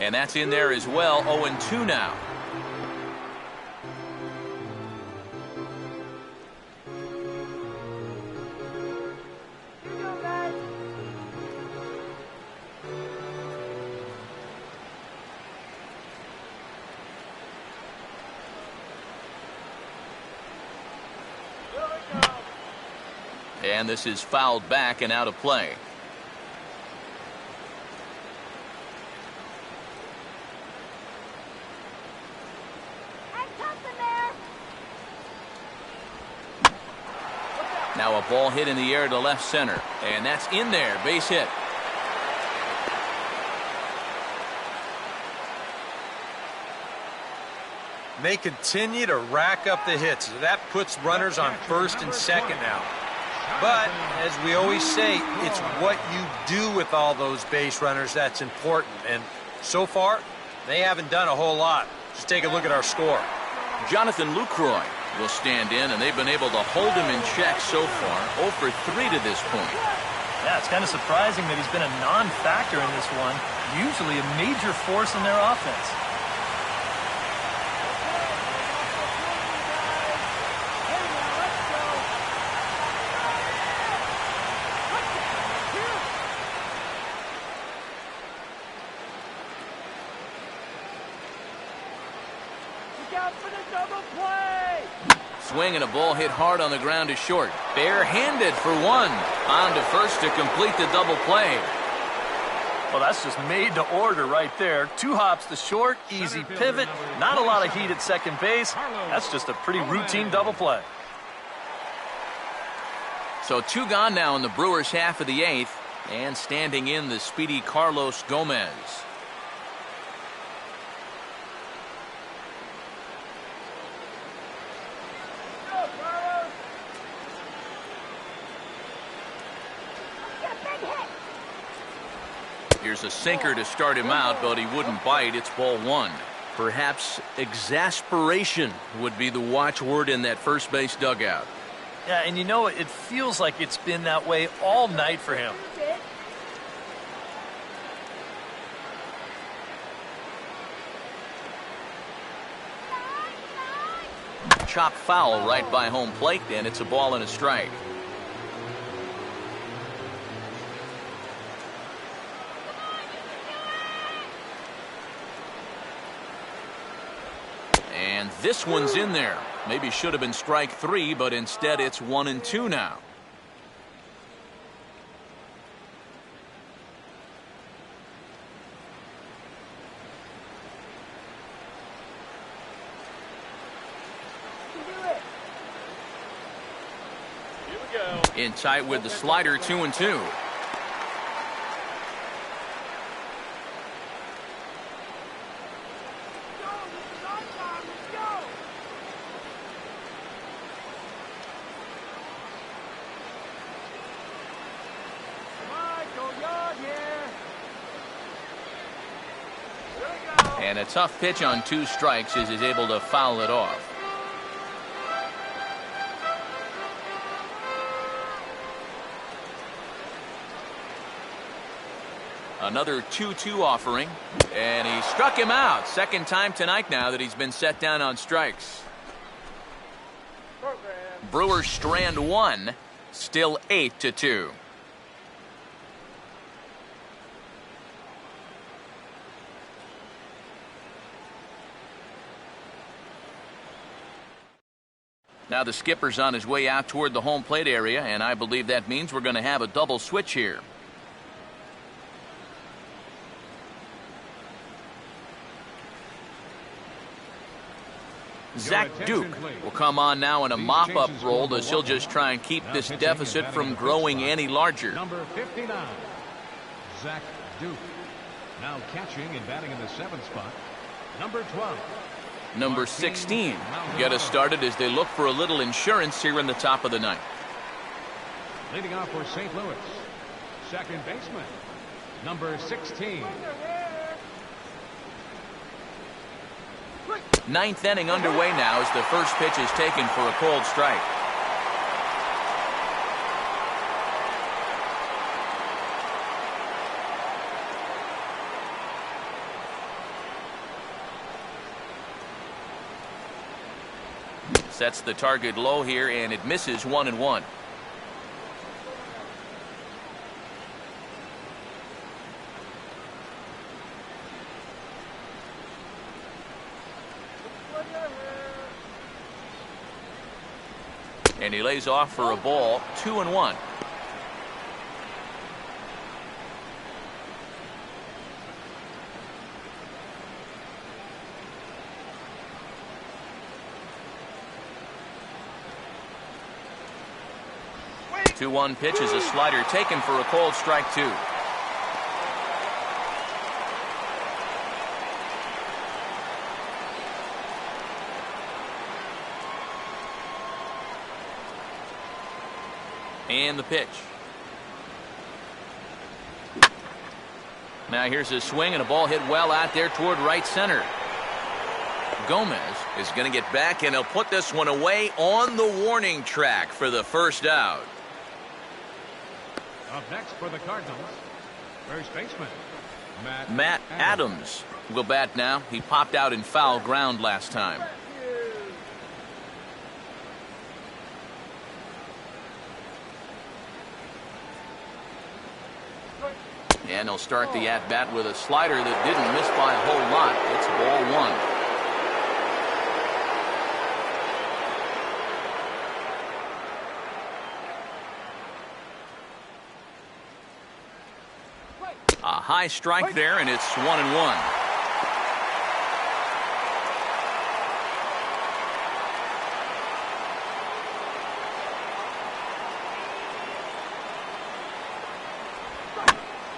And that's in there as well. 0-2 now. And this is fouled back and out of play. Now a ball hit in the air to left center. And that's in there. Base hit. They continue to rack up the hits. That puts runners on first and second now. But, as we always say, it's what you do with all those base runners that's important. And so far, they haven't done a whole lot. Just take a look at our score. Jonathan Lucroy will stand in, and they've been able to hold him in check so far. 0 for 3 to this point. Yeah, it's kind of surprising that he's been a non-factor in this one. Usually a major force in their offense. Swing and a ball hit hard on the ground to short. Barehanded for one. On to first to complete the double play. Well, that's just made to order right there. 2 hops to short, easy pivot, not a lot of heat at second base. That's just a pretty routine double play. So 2 gone now in the Brewers' half of the 8th. And standing in the speedy Carlos Gomez. Here's a sinker to start him out, but he wouldn't bite. It's ball 1. Perhaps exasperation would be the watchword in that first base dugout. Yeah, and you know, it feels like it's been that way all night for him. Chop foul right by home plate, and it's a ball and a strike. And this one's in there. Maybe should have been strike 3, but instead it's 1 and 2 now. In tight with the slider, 2 and 2. And a tough pitch on 2 strikes as he's able to foul it off. Another 2-2 offering, and he struck him out. Second time tonight now that he's been set down on strikes. Brewers strand 1, still 8-2. Now the skipper's on his way out toward the home plate area, and I believe that means we're going to have a double switch here. Zach Duke will come on now in a mop-up role as he'll just try and keep this deficit from growing any larger. Number 59, Zach Duke. Now catching and batting in the 7th spot, number 12. Number 16 get us started as they look for a little insurance here in the top of the 9th. Leading off for St. Louis, second baseman, number 16. 9th inning underway now as the first pitch is taken for a cold strike. Sets the target low here, and it misses 1-1. And he lays off for a ball, 2-1. The 2-1 pitch is a slider taken for a called strike 2. And the pitch. Now here's a swing and a ball hit well out there toward right center. Gomez is going to get back and he'll put this one away on the warning track for the first out. Up next for the Cardinals, first baseman Matt Adams will bat now. He popped out in foul ground last time. And he'll start the at-bat with a slider that didn't miss by a whole lot. It's ball 1. A high strike there, and it's 1-1.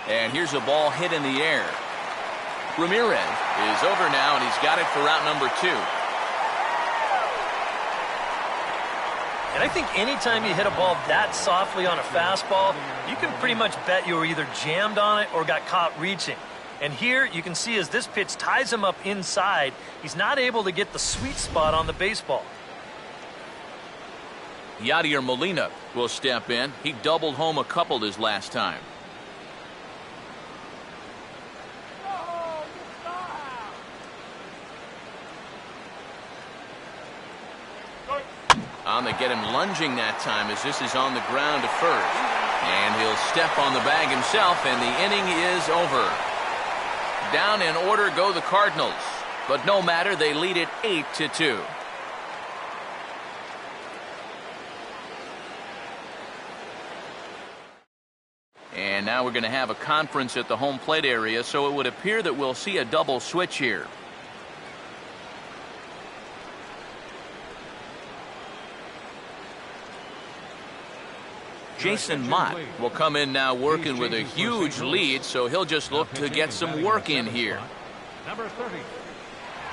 And here's a ball hit in the air. Ramirez is over now, and he's got it for out number 2. And I think anytime you hit a ball that softly on a fastball, you can pretty much bet you were either jammed on it or got caught reaching. And here you can see as this pitch ties him up inside, he's not able to get the sweet spot on the baseball. Yadier Molina will step in. He doubled home a couple his last time. They get him lunging that time as this is on the ground to first. And he'll step on the bag himself, and the inning is over. Down in order go the Cardinals. But no matter, they lead it 8-2. And now we're going to have a conference at the home plate area, so it would appear that we'll see a double switch here. Jason Mott will come in now working with a huge lead, so he'll just look to get some work in here. Number 30,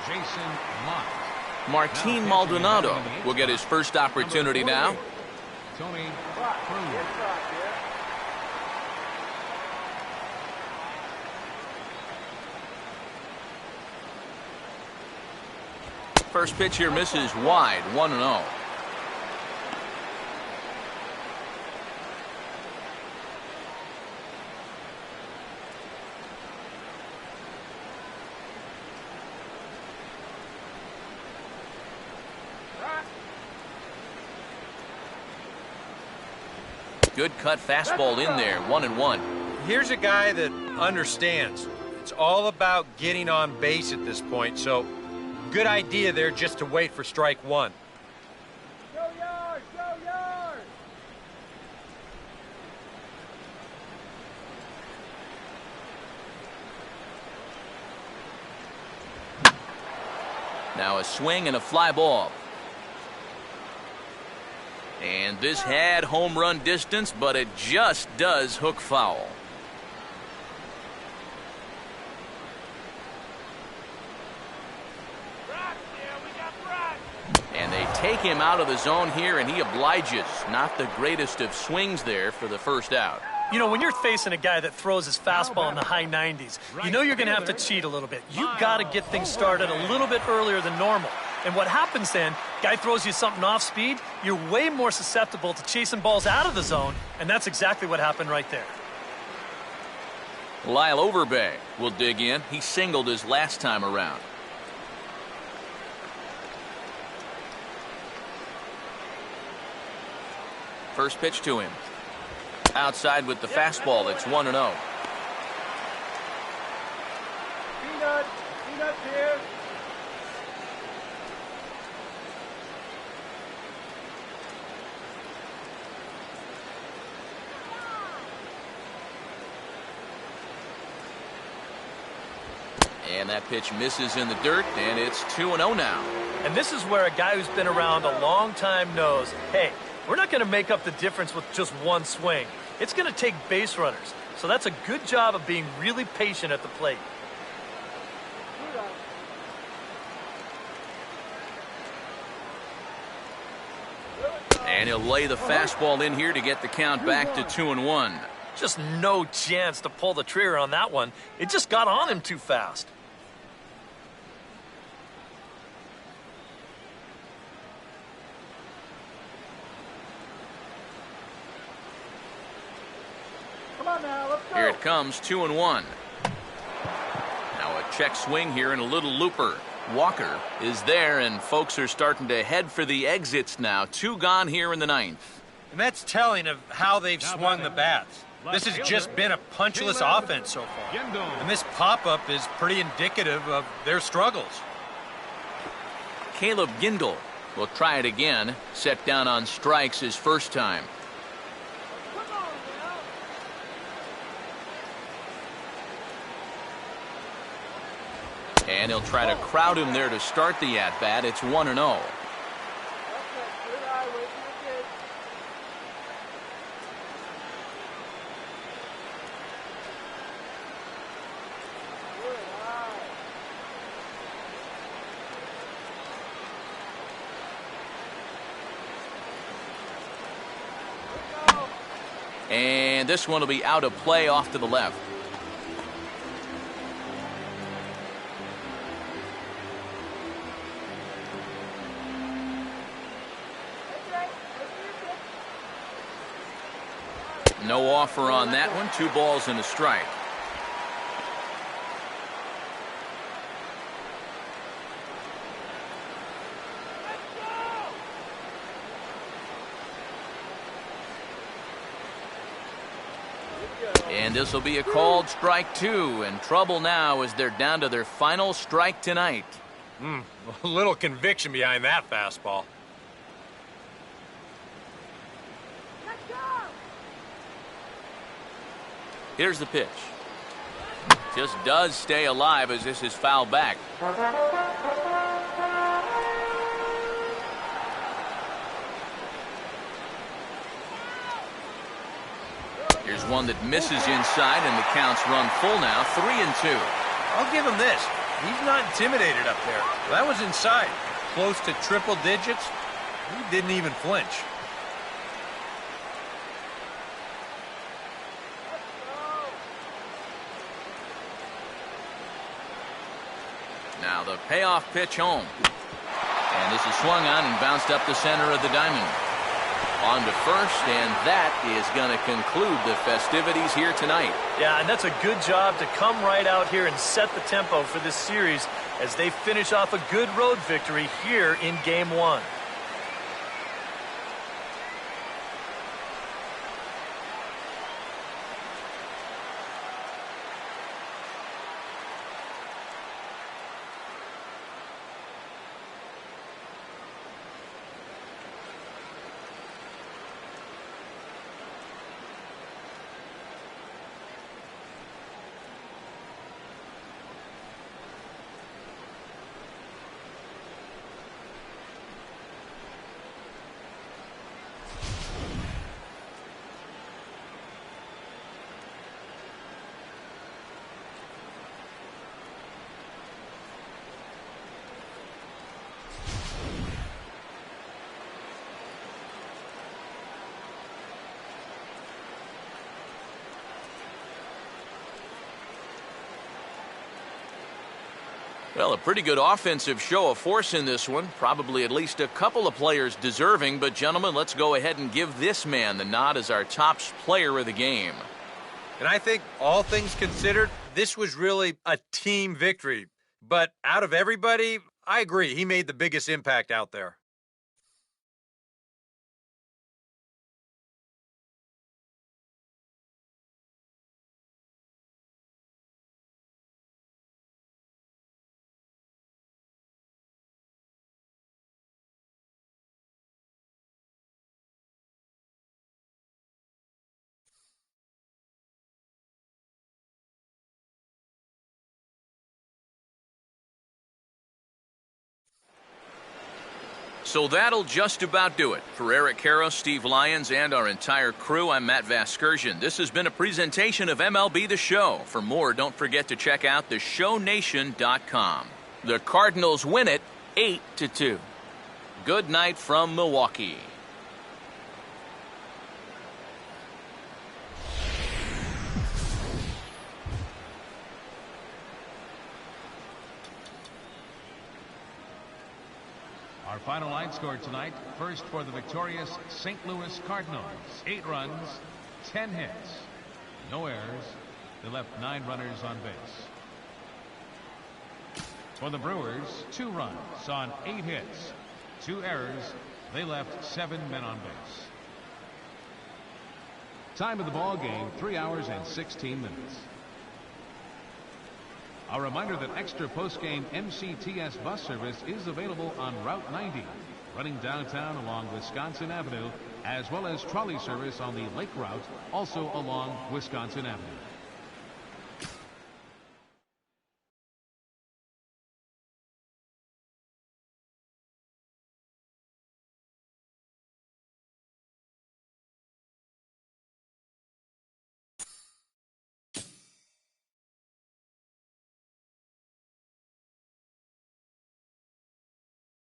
Jason Mott. Martin Maldonado will get his first opportunity now. Tony Cruz. First pitch here misses wide, 1-0. Good cut fastball in there, 1-1. Here's a guy that understands. It's all about getting on base at this point, so good idea there just to wait for strike 1. Go yard! Go yard! Now a swing and a fly ball. And this had home run distance, but it just does hook foul. And they take him out of the zone here, and he obliges. Not the greatest of swings there for the first out. You know, when you're facing a guy that throws his fastball in the high 90s, you know you're going to have to cheat a little bit. You've got to get things started a little bit earlier than normal. And what happens then, guy throws you something off speed, you're way more susceptible to chasing balls out of the zone, and that's exactly what happened right there. Lyle Overbay will dig in. He singled his last time around. First pitch to him. Outside with the fastball. It's 1-0. Peanuts here. And that pitch misses in the dirt, and it's 2-0 now. And this is where a guy who's been around a long time knows, hey, we're not going to make up the difference with just one swing. It's going to take base runners. So that's a good job of being really patient at the plate. And he'll lay the fastball in here to get the count back to 2-1. Just no chance to pull the trigger on that one. It just got on him too fast. Come on now, let's go. Here it comes, 2-1. Now a check swing here and a little looper. Walker is there, and folks are starting to head for the exits now. 2 gone here in the 9th. And that's telling of how they've swung the bats. This has just been a punchless offense so far. And this pop-up is pretty indicative of their struggles. Caleb Gindel will try it again. Set down on strikes his first time. Come on now. And he'll try to crowd him there to start the at-bat. It's 1-0. That's a good eye, wait for the pitch. Good eye. Let's go. And this one will be out of play off to the left. No offer on that one. 2 balls and a strike. And this will be a called strike 2. And trouble now as they're down to their final strike tonight. A little conviction behind that fastball. Let's go. Here's the pitch. Just does stay alive as this is fouled back. Here's one that misses inside, and the count's run full now, 3-2. I'll give him this. He's not intimidated up there. That was inside. Close to triple digits. He didn't even flinch. Now the payoff pitch home. And this is swung on and bounced up the center of the diamond. On to first, and that is going to conclude the festivities here tonight. Yeah, and that's a good job to come right out here and set the tempo for this series as they finish off a good road victory here in Game 1. Well, a pretty good offensive show of force in this one. Probably at least a couple of players deserving. But, gentlemen, let's go ahead and give this man the nod as our top player of the game. And I think, all things considered, this was really a team victory. But out of everybody, I agree. He made the biggest impact out there. So that'll just about do it. For Eric Caro, Steve Lyons, and our entire crew, I'm Matt Vasgersian. This has been a presentation of MLB The Show. For more, don't forget to check out theshownation.com. The Cardinals win it 8-2. Good night from Milwaukee. Our final line score tonight, first for the victorious St. Louis Cardinals. 8 runs, 10 hits, no errors. They left 9 runners on base. For the Brewers, 2 runs on 8 hits, 2 errors. They left 7 men on base. Time of the ball game, 3 hours and 16 minutes. A reminder that extra post-game MCTS bus service is available on Route 90, running downtown along Wisconsin Avenue, as well as trolley service on the Lake Route, also along Wisconsin Avenue.